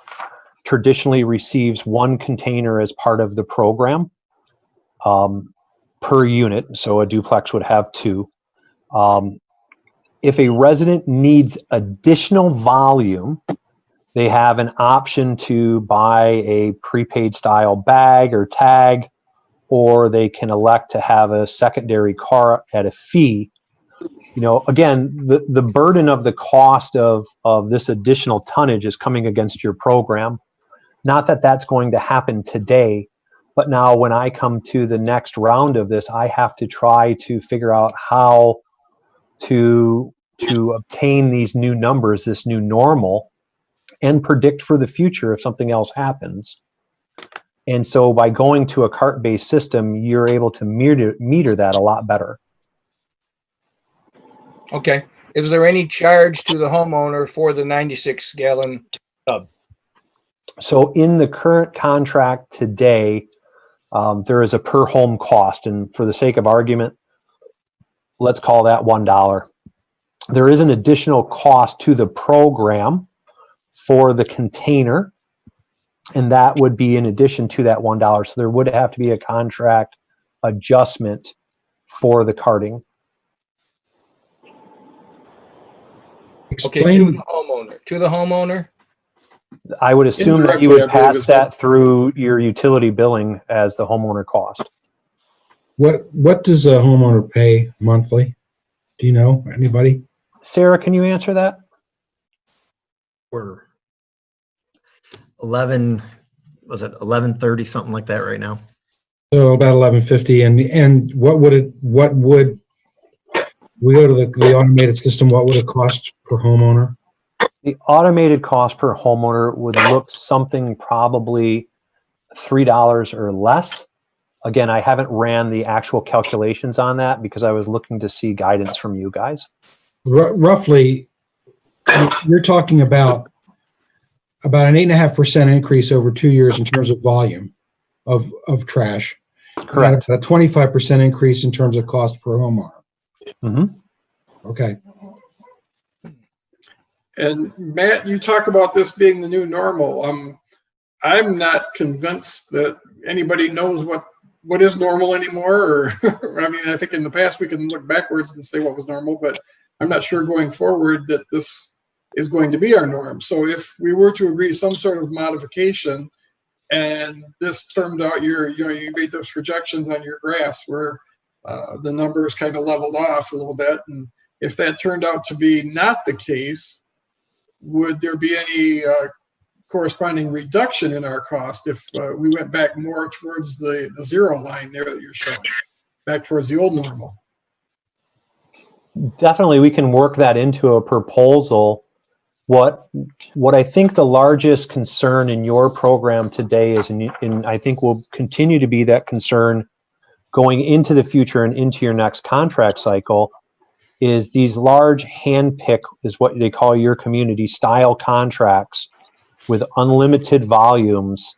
traditionally receives 1 container as part of the program per unit. So a duplex would have 2. If a resident needs additional volume, they have an option to buy a prepaid style bag or tag, or they can elect to have a secondary cart at a fee. You know, again, the burden of the cost of this additional tonnage is coming against your program. Not that that's going to happen today, but now when I come to the next round of this, I have to try to figure out how to obtain these new numbers, this new normal, and predict for the future if something else happens. And so by going to a cart-based system, you're able to meter that a lot better. Okay. Is there any charge to the homeowner for the 96 gallon tub? So in the current contract today, there is a per home cost. And for the sake of argument, let's call that $1. There is an additional cost to the program for the container, and that would be in addition to that $1. So there would have to be a contract adjustment for the carting. Okay, to the homeowner. I would assume that you Indirectly, I would believe pass is that through your utility billing as the homeowner cost. What does a homeowner pay monthly? Do you know? Anybody? Sarah, can you answer that? We're 1130, something like that right now. So about 1150. And what would we go to the automated system? What would it cost per homeowner? The automated cost per homeowner would look something probably $3 or less. Again, I haven't ran the actual calculations on that because I was looking to see guidance from you guys. Roughly, you're talking about an 8.5% increase over 2 years in terms of volume of trash. Correct. A 25% increase in terms of cost per homeowner. Mm-hmm. Okay. And Matt, you talk about this being the new normal. I'm not convinced that anybody knows what is normal anymore. Or I mean, I think in the past we can look backwards and say what was normal, but I'm not sure going forward that this is going to be our norm. So if we were to agree some sort of modification, and this turned out you made those projections on your graphs where the numbers kind of leveled off a little bit, and if that turned out to be not the case, would there be any corresponding reduction in our cost if we went back more towards the zero line there that you're showing, back towards the old normal? Definitely, we can work that into a proposal. What I think the largest concern in your program today is, and I think will continue to be that concern going into the future and into your next contract cycle, is these large handpick, is what they call your community style contracts with unlimited volumes.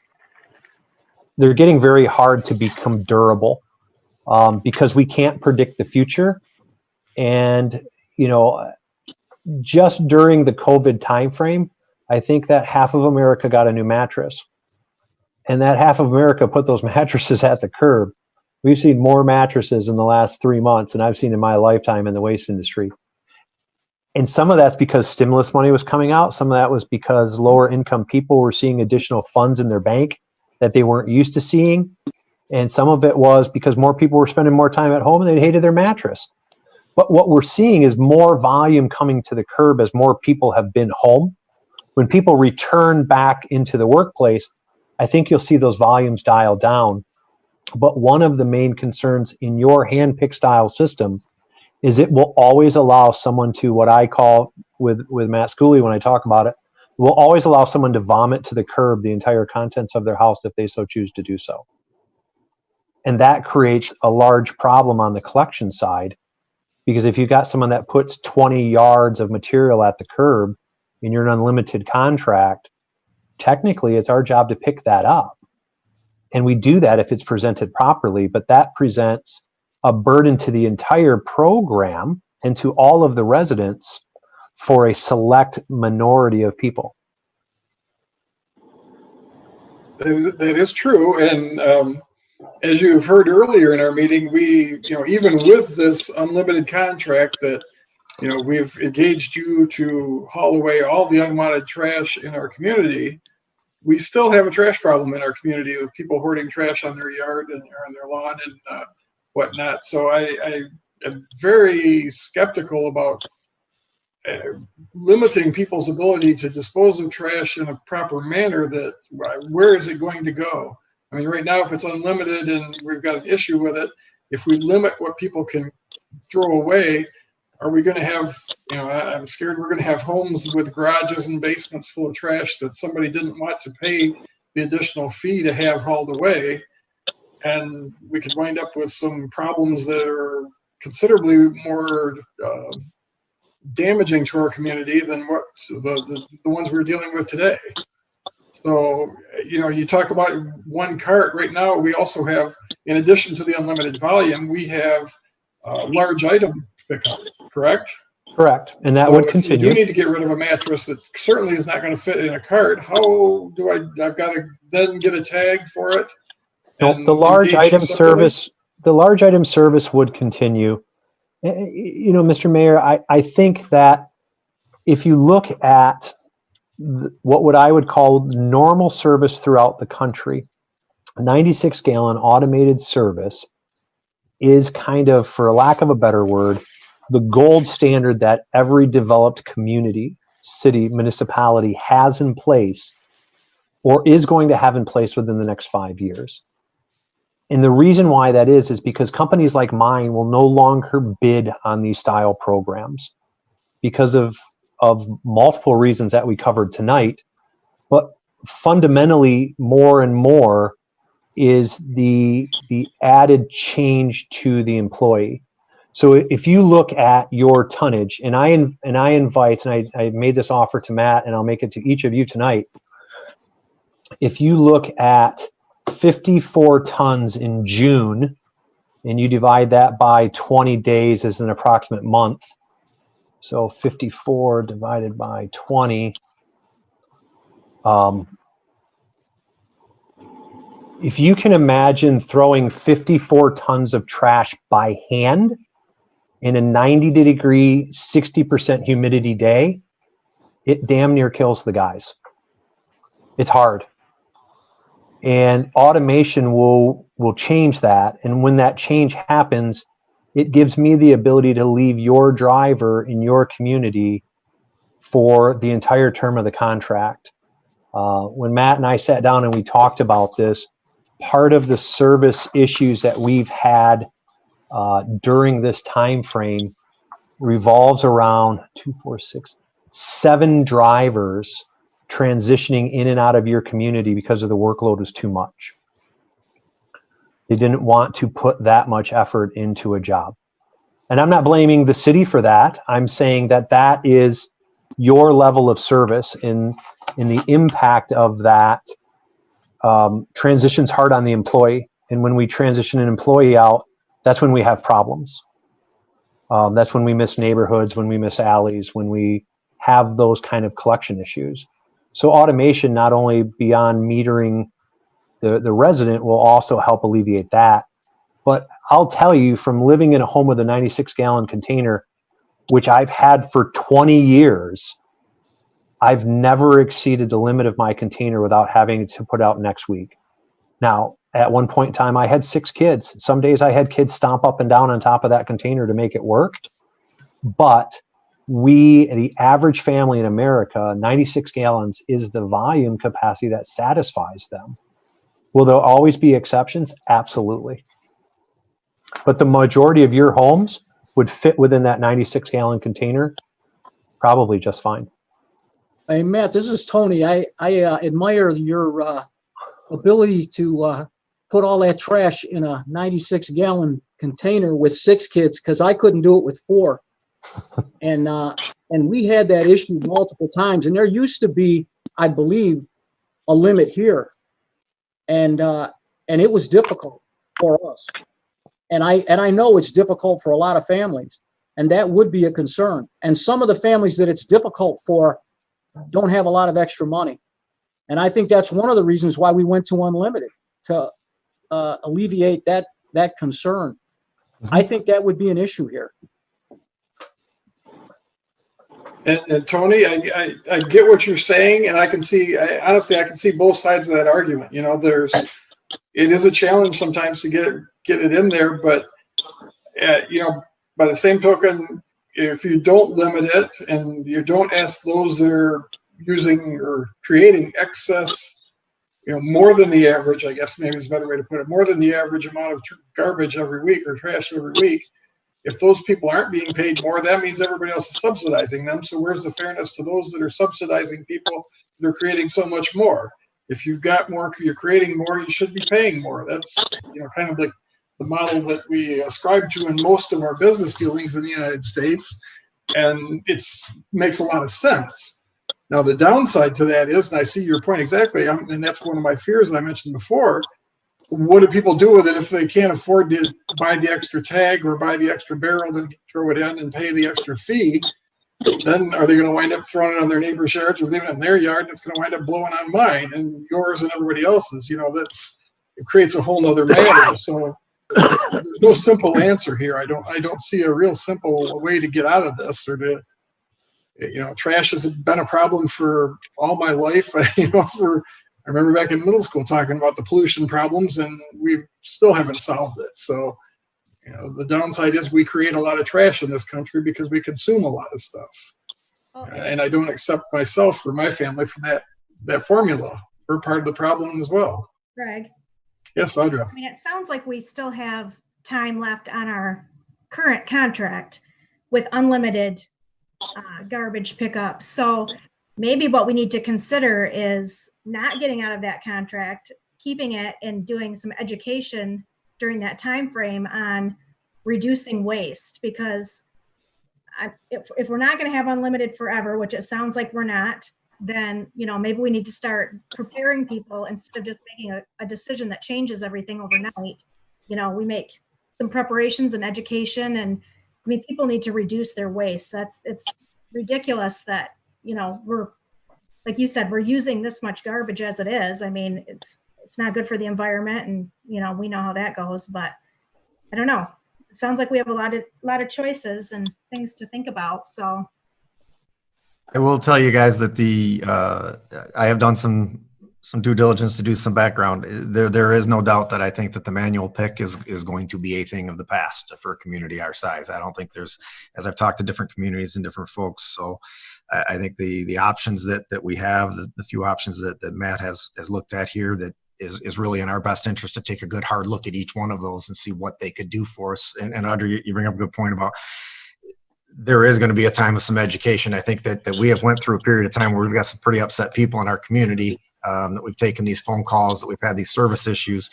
They're getting very hard to become durable because we can't predict the future. And, you know, just during the COVID timeframe, I think that half of America got a new mattress. And that half of America put those mattresses at the curb. We've seen more mattresses in the last 3 months than I've seen in my lifetime in the waste industry. And some of that's because stimulus money was coming out. Some of that was because lower income people were seeing additional funds in their bank that they weren't used to seeing. And some of it was because more people were spending more time at home and they hated their mattress. But what we're seeing is more volume coming to the curb as more people have been home. When people return back into the workplace, I think you'll see those volumes dial down. But one of the main concerns in your handpick style system is it will always allow someone to, what I call with Matt Schooley when I talk about it, will always allow someone to vomit to the curb the entire contents of their house if they so choose to do so. And that creates a large problem on the collection side, because if you've got someone that puts 20 yards of material at the curb and you're an unlimited contract, technically it's our job to pick that up. And we do that if it's presented properly, but that presents a burden to the entire program and to all of the residents for a select minority of people. That is true. And as you've heard earlier in our meeting, we, even with this unlimited contract that, we've engaged you to haul away all the unwanted trash in our community, we still have a trash problem in our community of people hoarding trash on their yard and on their lawn and whatnot. So I am very skeptical about limiting people's ability to dispose of trash in a proper manner. That where is it going to go? I mean, right now, if it's unlimited and we've got an issue with it, if we limit what people can throw away, are we going to have, I'm scared we're going to have homes with garages and basements full of trash that somebody didn't want to pay the additional fee to have hauled away. And we could wind up with some problems that are considerably more damaging to our community than what the ones we're dealing with today. So, you talk about one cart. Right now, we also have, in addition to the unlimited volume, we have large item pickup, correct? Correct. And that would continue. You need to get rid of a mattress that certainly is not going to fit in a cart. How do I've got to then get a tag for it? Nope, the large item service would continue. Mr. Mayor, I think that if you look at what I would call normal service throughout the country, a 96-gallon automated service is kind of, for lack of a better word, the gold standard that every developed community, city, municipality has in place or is going to have in place within the next 5 years. And the reason why that is because companies like mine will no longer bid on these style programs because of multiple reasons that we covered tonight. But fundamentally, more and more is the added change to the employee. So if you look at your tonnage, and I invite, and I made this offer to Matt, and I'll make it to each of you tonight. If you look at 54 tons in June, and you divide that by 20 days as an approximate month, so 54 divided by 20, if you can imagine throwing 54 tons of trash by hand in a 90-degree, 60% humidity day, it damn near kills the guys. It's hard. And automation will change that. And when that change happens, it gives me the ability to leave your driver in your community for the entire term of the contract. When Matt and I sat down and we talked about this, part of the service issues that we've had during this time frame revolves around 7 drivers transitioning in and out of your community because of the workload is too much. They didn't want to put that much effort into a job. And I'm not blaming the city for that. I'm saying that that is your level of service, in the impact of that transitions hard on the employee. And when we transition an employee out, that's when we have problems. That's when we miss neighborhoods, when we miss alleys, when we have those kind of collection issues. So automation, not only beyond metering the resident, will also help alleviate that. But I'll tell you, from living in a home with a 96-gallon container, which I've had for 20 years, I've never exceeded the limit of my container without having to put out next week. Now, at one point in time, I had 6 kids. Some days I had kids stomp up and down on top of that container to make it work. But the average family in America, 96 gallons is the volume capacity that satisfies them. Will there always be exceptions? Absolutely. But the majority of your homes would fit within that 96-gallon container probably just fine. Hey, Matt, this is Tony. I admire your ability to put all that trash in a 96-gallon container with 6 kids because I couldn't do it with 4. And we had that issue multiple times. And there used to be, I believe, a limit here. And it was difficult for us. And I know it's difficult for a lot of families. And that would be a concern. And some of the families that it's difficult for don't have a lot of extra money. And I think that's one of the reasons why we went to unlimited, to alleviate that concern. I think that would be an issue here. And Tony, I get what you're saying, and I can see, honestly, I can see both sides of that argument. You know, it is a challenge sometimes to get it in there, but you know, by the same token, if you don't limit it and you don't ask those that are using or creating excess, you know, more than the average, I guess maybe is a better way to put it, more than the average amount of garbage every week or trash every week, if those people aren't being paid more, that means everybody else is subsidizing them. So where's the fairness to those that are subsidizing people that are creating so much more? If you've got more, you're creating more, you should be paying more. That's, you know, kind of like the model that we ascribe to in most of our business dealings in the United States. And it makes a lot of sense. Now, the downside to that is, and I see your point exactly, and that's one of my fears that I mentioned before, what do people do with it if they can't afford to buy the extra tag or buy the extra barrel to throw it in and pay the extra fee? Then are they going to wind up throwing it on their neighbor's yards or leaving it in their yard? And it's going to wind up blowing on mine and yours and everybody else's. You know, it creates a whole nother matter. So there's no simple answer here. I don't see a real simple way to get out of this, or to, you know, trash has been a problem for all my life. You know, I remember back in middle school talking about the pollution problems, and we still haven't solved it. So, you know, the downside is we create a lot of trash in this country because we consume a lot of stuff. And I don't accept myself or my family from that formula. We're part of the problem as well. Greg? Yes, Audra. I mean, it sounds like we still have time left on our current contract with unlimited garbage pickup. So maybe what we need to consider is not getting out of that contract, keeping it, and doing some education during that time frame on reducing waste. Because if we're not going to have unlimited forever, which it sounds like we're not, then, you know, maybe we need to start preparing people instead of just making a decision that changes everything overnight. You know, we make some preparations and education, and I mean, people need to reduce their waste. It's ridiculous that, you know, we're, like you said, we're using this much garbage as it is. I mean, it's not good for the environment, and, you know, we know how that goes, but I don't know. It sounds like we have a lot of choices and things to think about. So I will tell you guys that I have done some due diligence to do some background. There is no doubt that I think that the manual pick is going to be a thing of the past for a community our size. I don't think there's, as I've talked to different communities and different folks, so I think the options that we have, the few options that Matt has looked at here, that is really in our best interest to take a good hard look at each one of those and see what they could do for us. And Audrey, you bring up a good point about there is going to be a time of some education. I think that we have went through a period of time where we've got some pretty upset people in our community, that we've taken these phone calls, that we've had these service issues.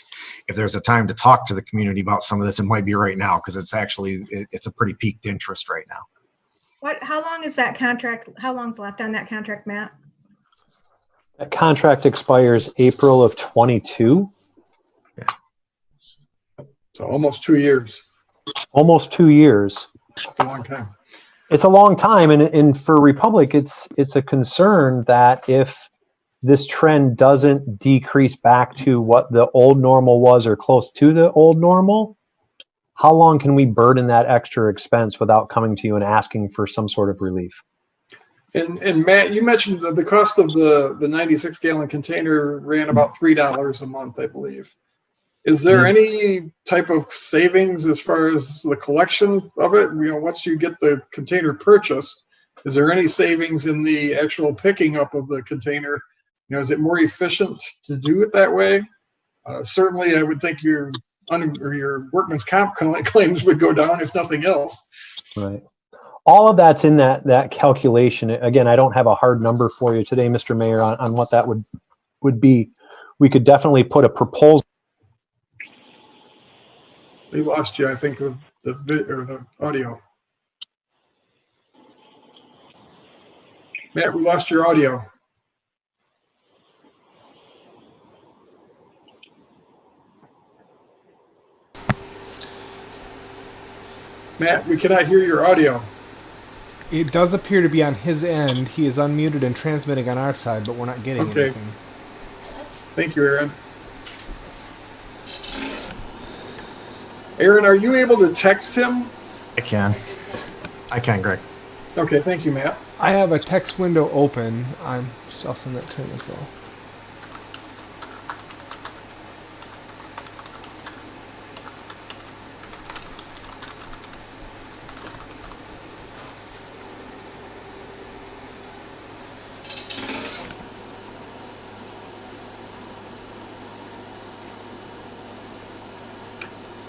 If there's a time to talk to the community about some of this, it might be right now, because it's a pretty peaked interest right now. how long is that contract? How long's left on that contract, Matt? That contract expires April of 22. Yeah. So almost 2 years. Almost 2 years. It's a long time. It's a long time, and for Republic, it's a concern that if this trend doesn't decrease back to what the old normal was or close to the old normal, how long can we burden that extra expense without coming to you and asking for some sort of relief? And Matt, you mentioned that the cost of the 96-gallon container ran about $3 a month, I believe. Is there any type of savings as far as the collection of it? You know, once you get the container purchased, is there any savings in the actual picking up of the container? You know, is it more efficient to do it that way? Certainly, I would think your workman's comp claims would go down, if nothing else. Right. All of that's in that calculation. Again, I don't have a hard number for you today, Mr. Mayor, on what that would be. We could definitely put a proposal We lost you, I think, the or the audio. Matt, we lost your audio. Matt, we cannot hear your audio. It does appear to be on his end. He is unmuted and transmitting on our side, but we're not getting anything. Thank you, Aaron. Aaron, are you able to text him? I can, Greg. Okay, thank you, Matt. I have a text window open. I'll send that to him as well.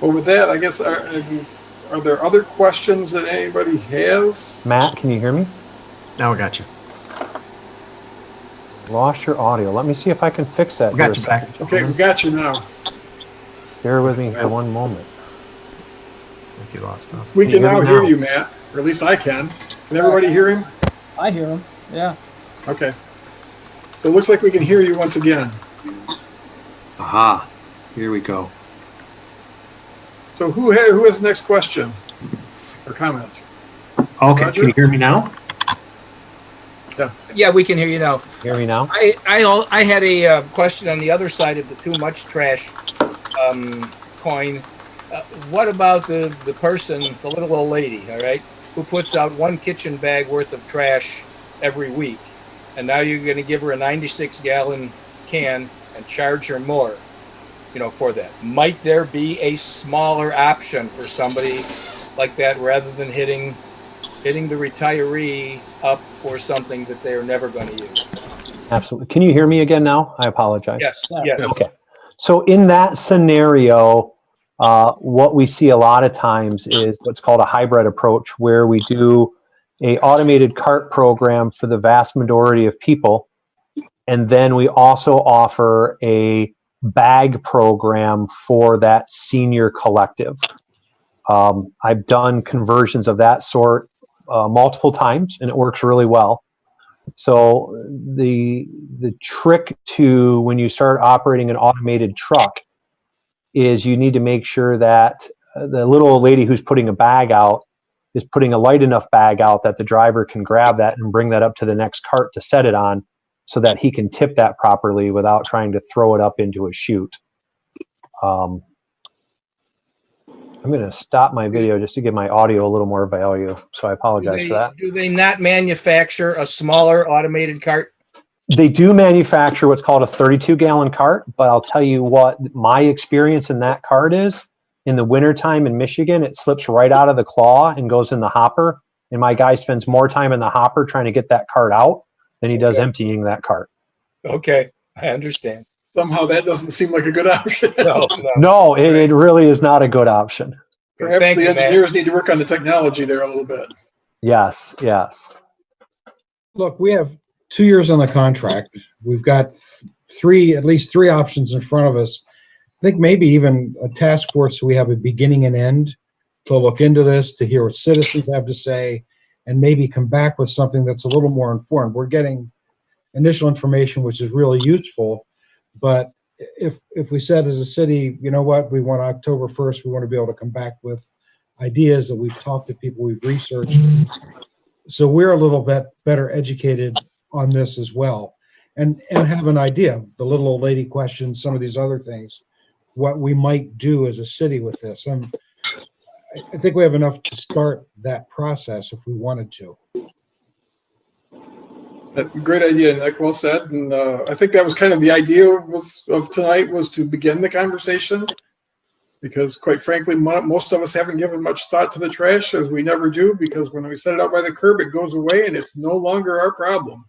Well, with that, I guess, are there other questions that anybody has? Matt, can you hear me? Now I got you. Lost your audio. Let me see if I can fix that. We got you back. Okay, we got you now. Bear with me for one moment. I think you lost us. We can now hear you, Matt, or at least I can. Can everybody hear him? I hear him. Yeah. Okay. So it looks like we can hear you once again. Aha, here we go. So who has the next question or comment? Okay, Roger? can you hear me now? Yes. Yeah, we can hear you now. Hear me now? I had a question on the other side of the too much trash coin. What about the person, the little old lady, all right, who puts out one kitchen bag worth of trash every week, and now you're going to give her a 96-gallon can and charge her more, for that? Might there be a smaller option for somebody like that rather than hitting the retiree up for something that they're never going to use? Absolutely. Can you hear me again now? I apologize. Yes. Okay. So in that scenario, what we see a lot of times is what's called a hybrid approach, where we do a automated cart program for the vast majority of people. And then we also offer a bag program for that senior collective. I've done conversions of that sort multiple times, and it works really well. So the trick to when you start operating an automated truck is you need to make sure that the little old lady who's putting a bag out is putting a light enough bag out that the driver can grab that and bring that up to the next cart to set it on, so that he can tip that properly without trying to throw it up into a chute. I'm going to stop my video just to give my audio a little more value, so I apologize for that. Do they not manufacture a smaller automated cart? They do manufacture what's called a 32-gallon cart, but I'll tell you what my experience in that cart is. In the wintertime in Michigan, it slips right out of the claw and goes in the hopper, and my guy spends more time in the hopper trying to get that cart out than he does emptying that cart. Okay, I understand. Somehow that doesn't seem like a good option. No, it really is not a good option. Perhaps the engineers need to work on the technology there a little bit. Yes. Look, we have 2 years on the contract. We've got at least three options in front of us. I think maybe even a task force so we have a beginning and end to look into this, to hear what citizens have to say, and maybe come back with something that's a little more informed. We're getting initial information, which is really useful. But if we said as a city, you know what, we want October 1st, we want to be able to come back with ideas that we've talked to people, we've researched. So we're a little bit better educated on this as well, and have an idea of the little old lady question, some of these other things, what we might do as a city with this. I think we have enough to start that process if we wanted to. Great idea, Nick. Well said. And I think that was kind of the idea of tonight, was to begin the conversation, because quite frankly, most of us haven't given much thought to the trash, as we never do, because when we set it out by the curb, it goes away and it's no longer our problem.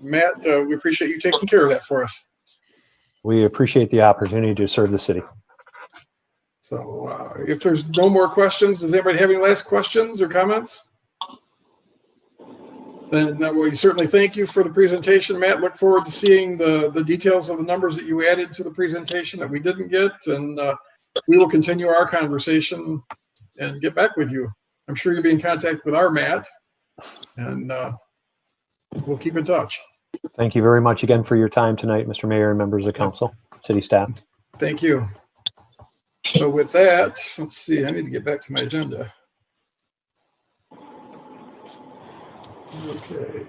Matt, we appreciate you taking care of that for us. We appreciate the opportunity to serve the city. So if there's no more questions, does anybody have any last questions or comments? Then we certainly thank you for the presentation, Matt. Look forward to seeing the details of the numbers that you added to the presentation that we didn't get. And we will continue our conversation and get back with you. I'm sure you'll be in contact with our Matt, and we'll keep in touch. Thank you very much again for your time tonight, Mr. Mayor and members of council, city staff. Thank you. So with that, let's see, I need to get back to my agenda. Okay.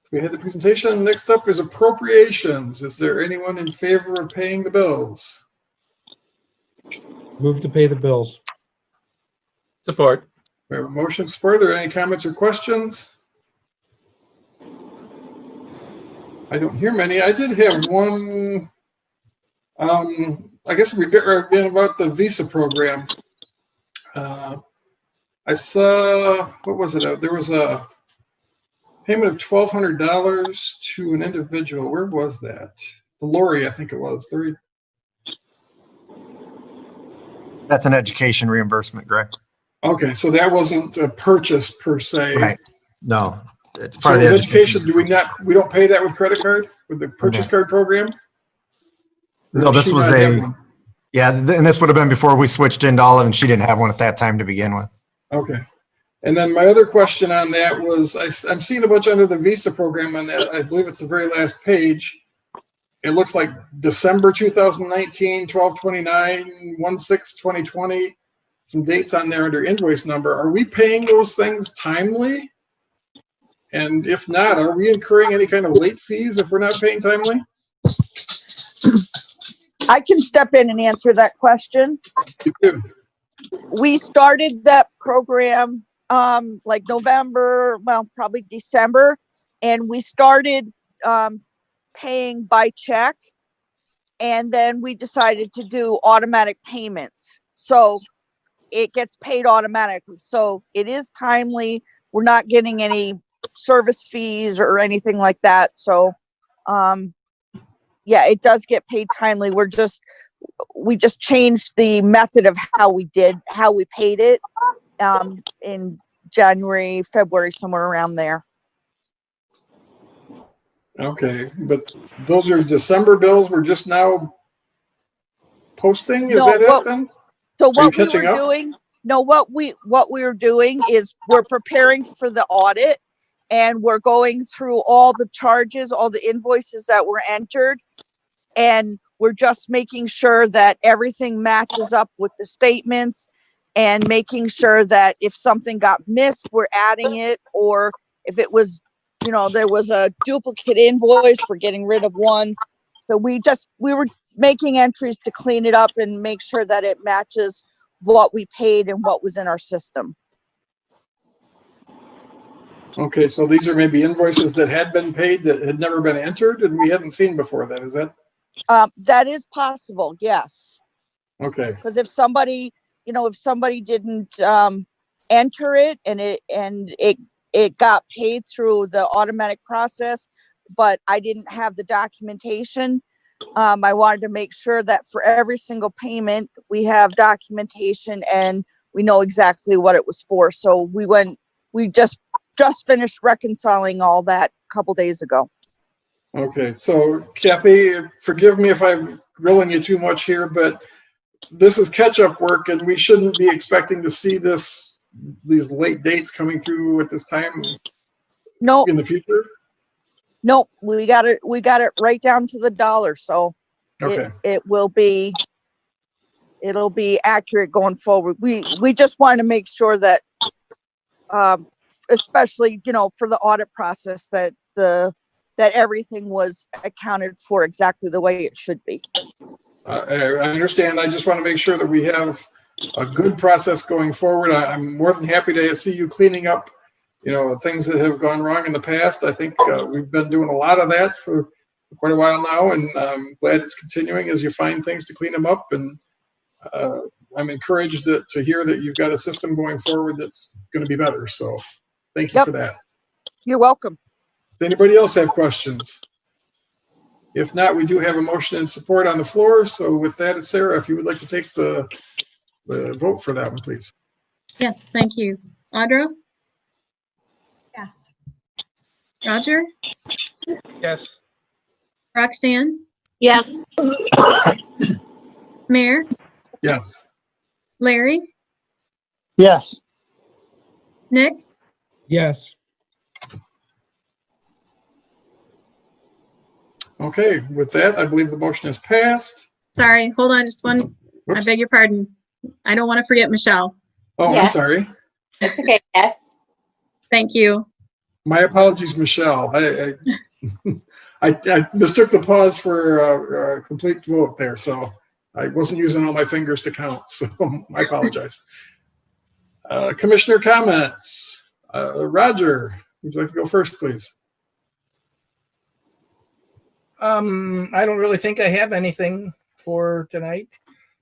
So we had the presentation. Next up is appropriations. Is there anyone in favor of paying the bills? Move to pay the bills. Support. We have a motion support. Are there any comments or questions? I don't hear many. I did have one. I guess we get right in about the visa program. I saw, what was it? There was a payment of $1,200 to an individual. Where was that? The Lori, I think it was. Lori. That's an education reimbursement, Greg. Okay, so that wasn't a purchase per se. Right. No, it's So part of the education. We don't pay that with credit card, with the purchase card program? No, this was yeah, and this would have been before we switched into Olive, and she didn't have one at that time to begin with. Okay. And then my other question on that was, I'm seeing a bunch under the Visa program on that. I believe it's the very last page. It looks like December 2019, 12/29, 1/6/2020. Some dates on there under invoice number. Are we paying those things timely? And if not, are we incurring any kind of late fees if we're not paying timely? I can step in and answer that question. You do. We started that program like November, well, probably December, and we started paying by check, and then we decided to do automatic payments. So it gets paid automatically. So it is timely. We're not getting any service fees or anything like that. So yeah, it does get paid timely. We just changed the method of how we paid it in January, February, somewhere around there. Okay, but those are December bills we're just now posting? Is that it then? So what we were doing, what we were doing is we're preparing for the audit, and we're going through all the charges, all the invoices that were entered, and we're just making sure that everything matches up with the statements, and making sure that if something got missed, we're adding it, or if it was, there was a duplicate invoice, we're getting rid of one. So we were making entries to clean it up and make sure that it matches what we paid and what was in our system. Okay, so these are maybe invoices that had been paid that had never been entered and we hadn't seen before then, is that? That is possible, yes. Okay. Because if somebody didn't enter it and it got paid through the automatic process, but I didn't have the documentation, I wanted to make sure that for every single payment we have documentation and we know exactly what it was for. So we just finished reconciling all that a couple days ago. Okay, so Kathy, forgive me if I'm grilling you too much here, but this is catch-up work, and we shouldn't be expecting to see these late dates coming through at this time. No, in the future. Nope, we got it right down to the dollar. So okay. it'll be accurate going forward. We just want to make sure that, especially for the audit process, that everything was accounted for exactly the way it should be. I understand. I just want to make sure that we have a good process going forward. I'm more than happy to see you cleaning up, things that have gone wrong in the past. I think we've been doing a lot of that for quite a while now, and I'm glad it's continuing as you find things to clean them up. And I'm encouraged to hear that you've got a system going forward that's going to be better. So thank you for that. You're welcome. Does anybody else have questions? If not, we do have a motion and support on the floor. So with that, Sarah, if you would like to take the vote for that one, please. Yes, thank you. Audra? Yes. Roger? Yes. Roxanne? Yes. Mayor, Yes. Larry, Yes. Nick, Yes. Okay, with that, I believe the motion is passed. sorry, hold on just one. I Whoops. beg your pardon. I don't want to forget Michelle. Oh, Yeah. I'm sorry. That's okay. Yes. Thank you. My apologies, Michelle. I mistook the pause for a complete vote there, so I wasn't using all my fingers to count, so I apologize. Commissioner comments. Roger, would you like to go first, please? I don't really think I have anything for tonight.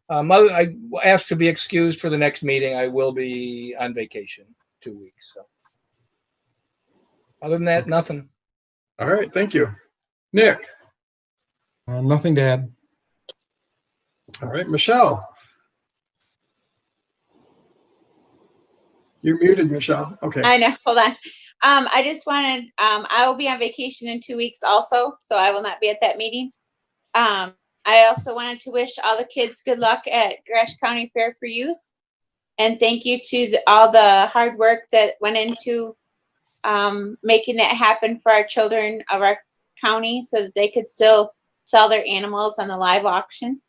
I asked to be excused for the next meeting. I will be on vacation 2 weeks. So other than that, nothing. All right, thank you. Nick. Nothing to add. All right, Michelle. You're muted, Michelle. Okay. I know. Hold on. I just wanted, I will be on vacation in 2 weeks also, so I will not be at that meeting. I also wanted to wish all the kids good luck at Gratiot County Fair for Youth. And thank you to all the hard work that went into making that happen for our children of our county so that they could still sell their animals on the live auction.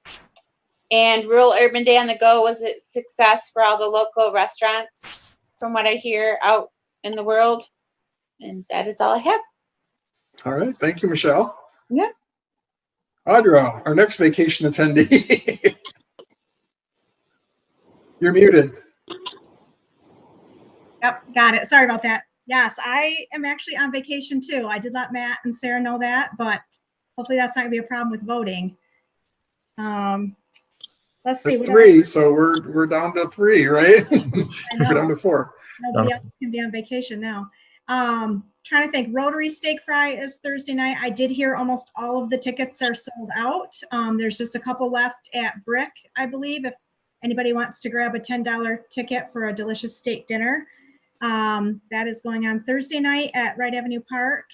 And Rural Urban Day on the Go was a success for all the local restaurants, from what I hear out in the world. And that is all I have. All right, thank you, Michelle. Yeah. Audra, our next vacation attendee. You're muted. Yep, got it. Sorry about that. Yes, I am actually on vacation too. I did let Matt and Sarah know that, but hopefully that's not gonna be a problem with voting. Let's see. That's three, so we're down to three, right? We're down to four. Nobody else can be on vacation now. Trying to think. Rotary Steak Fry is Thursday night. I did hear almost all of the tickets are sold out. There's just a couple left at Brick, I believe. If anybody wants to grab a $10 ticket for a delicious steak dinner, that is going on Thursday night at Wright Avenue Park.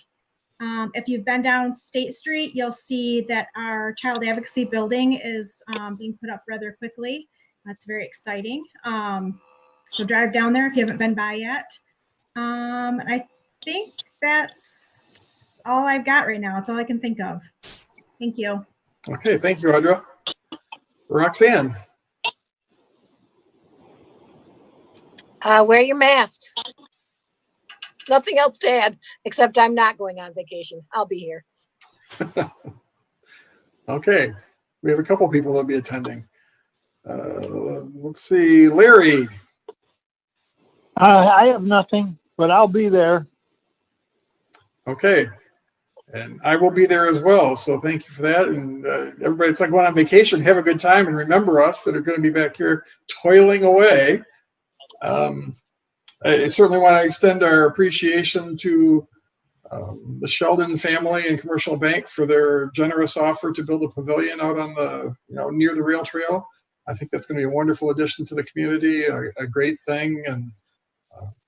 If you've been down State Street, you'll see that our child advocacy building is being put up rather quickly. That's very exciting. So drive down there if you haven't been by yet. I think that's all I've got right now. That's all I can think of. Thank you. Okay, thank you, Audra. Roxanne. Wear your masks. Nothing else to add, except I'm not going on vacation. I'll be here. Okay, we have a couple people that'll be attending. Let's see, Larry. I have nothing, but I'll be there. Okay, and I will be there as well, so thank you for that. And everybody, it's like going on vacation. Have a good time, and remember us that are going to be back here toiling away. I certainly want to extend our appreciation to the Sheldon family and Commercial Bank for their generous offer to build a pavilion out on the, near the rail trail. I think that's going to be a wonderful addition to the community, a great thing. And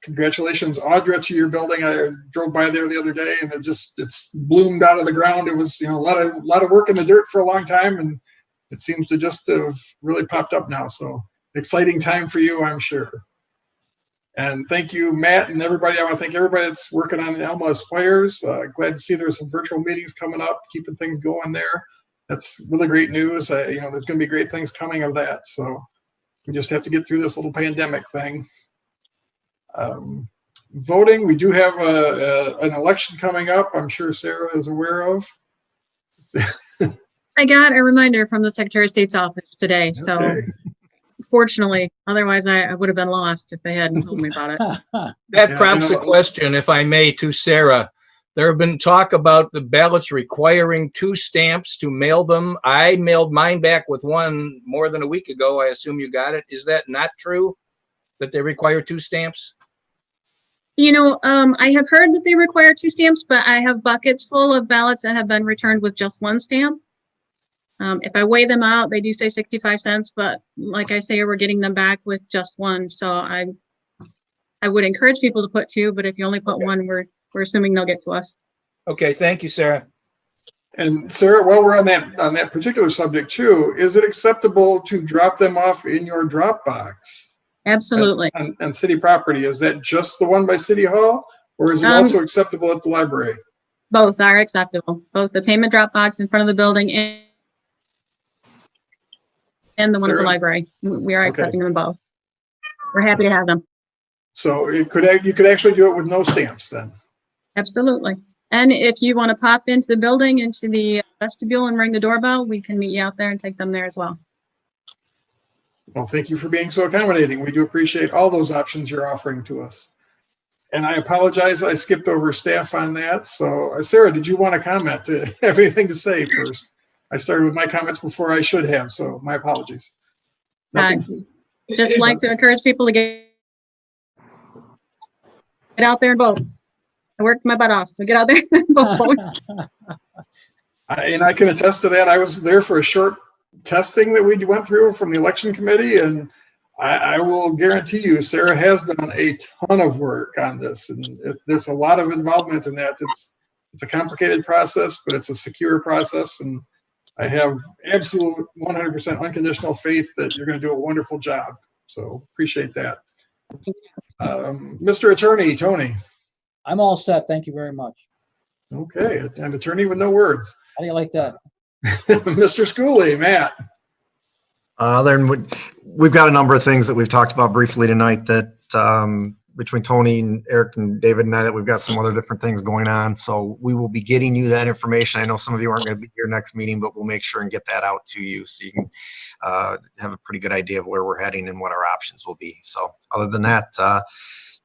congratulations, Audra, to your building. I drove by there the other day, and it's bloomed out of the ground. It was, a lot of work in the dirt for a long time, and it seems to just have really popped up now. So exciting time for you, I'm sure. And thank you, Matt, and everybody. I want to thank everybody that's working on Alma Aspires. Glad to see there's some virtual meetings coming up, keeping things going there. That's really great news. There's going to be great things coming of that. So we just have to get through this little pandemic thing. Voting, we do have an election coming up. I'm sure Sarah is aware of. I got a reminder from the Secretary of State's office today. So Okay. fortunately, otherwise I would have been lost if they hadn't told me about it. That prompts a question, if I may, to Sarah. There have been talk about the ballots requiring 2 stamps to mail them. I mailed mine back with one more than a week ago. I assume you got it. Is that not true, that they require 2 stamps? I have heard that they require 2 stamps, but I have buckets full of ballots that have been returned with just 1 stamp. If I weigh them out, they do say 65 cents, but like I say, we're getting them back with just 1. So I would encourage people to put 2, but if you only put 1, we're assuming they'll get to us. Okay, thank you, Sarah. And Sarah, while we're on that particular subject too, is it acceptable to drop them off in your drop box? Absolutely. On city property? Is that just the one by City Hall, or is it also acceptable at the library? Both are acceptable. Both the payment drop box in front of the building and the one at the library. We are accepting them both. We're happy to have them. So you could actually do it with no stamps then? Absolutely. And if you want to pop into the building, into the vestibule and ring the doorbell, we can meet you out there and take them there as well. Well, thank you for being so accommodating. We do appreciate all those options you're offering to us. And I apologize, I skipped over staff on that. So Sarah, did you want to comment? Have anything to say first? I started with my comments before I should have, so my apologies. Just like to encourage people to get out there and vote. I worked my butt off, so get out there and vote. And I can attest to that. I was there for a short testing that we went through from the election committee, and I will guarantee you, Sarah has done a ton of work on this, and there's a lot of involvement in that. It's a complicated process, but it's a secure process, and I have absolute 100% unconditional faith that you're going to do a wonderful job. So appreciate that. Mr. Attorney, Tony. I'm all set. Thank you very much. Okay, an attorney with no words. How do you like that? Mr. Schooley, Matt. Then we've got a number of things that we've talked about briefly tonight that between Tony and Eric and David and I, that we've got some other different things going on. So we will be getting you that information. I know some of you aren't going to be here next meeting, but we'll make sure and get that out to you so you can have a pretty good idea of where we're heading and what our options will be. So other than that,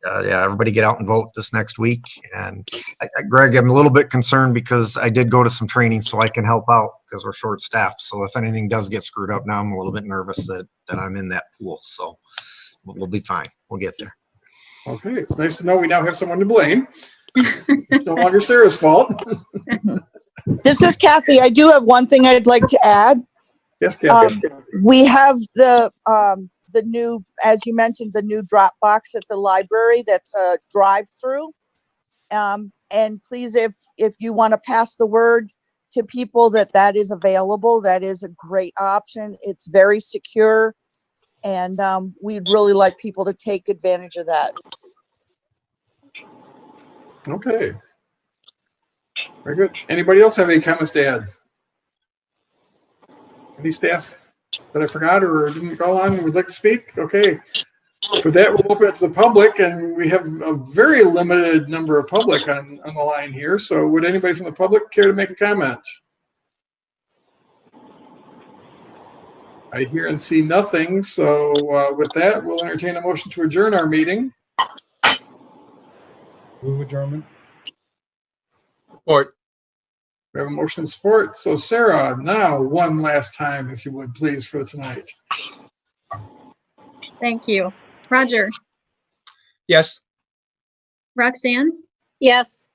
yeah, everybody get out and vote this next week. And Greg, I'm a little bit concerned because I did go to some training so I can help out because we're short staffed. So if anything does get screwed up now, I'm a little bit nervous that I'm in that pool. So we'll be fine. We'll get there. Okay, it's nice to know we now have someone to blame. It's no longer Sarah's fault. This is Kathy. I do have one thing I'd like to add. Yes, Kathy. We have the new, as you mentioned, the new drop box at the library that's a drive-through. And please, if you want to pass the word to people that is available, that is a great option. It's very secure, and we'd really like people to take advantage of that. Okay. Very good. Anybody else have any comments to add? Any staff that I forgot or didn't call on would like to speak? Okay. With that, we'll open it to the public, and we have a very limited number of public on the line here. So would anybody from the public care to make a comment? I hear and see nothing. So with that, we'll entertain a motion to adjourn our meeting. Move adjournment. Support. We have a motion and support. So Sarah, now one last time, if you would, please, for tonight. Thank you. Roger. Yes. Roxanne. Yes.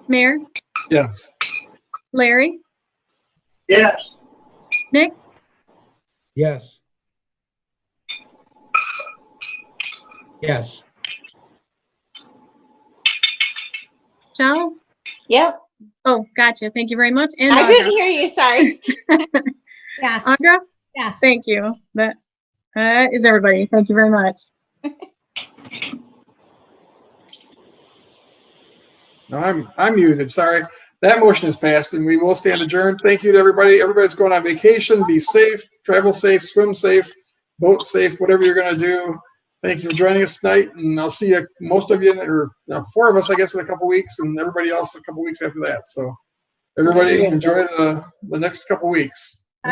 Mayor. Yes. Larry. Yes. Nick. Yes. Yes. Shell. Yep. Oh, gotcha. Thank you very much. And I couldn't hear you. Sorry. Yes. Audra. Yes. Thank you. That is everybody. Thank you very much. No, I'm muted. Sorry. That motion is passed, and we will stand adjourned. Thank you to everybody. Everybody's going on vacation. Be safe, travel safe, swim safe, boat safe, whatever you're going to do. Thank you for joining us tonight, and I'll see you, most of you, or four of us, I guess, in a couple weeks, and everybody else a couple weeks after that. So everybody enjoy the next couple weeks.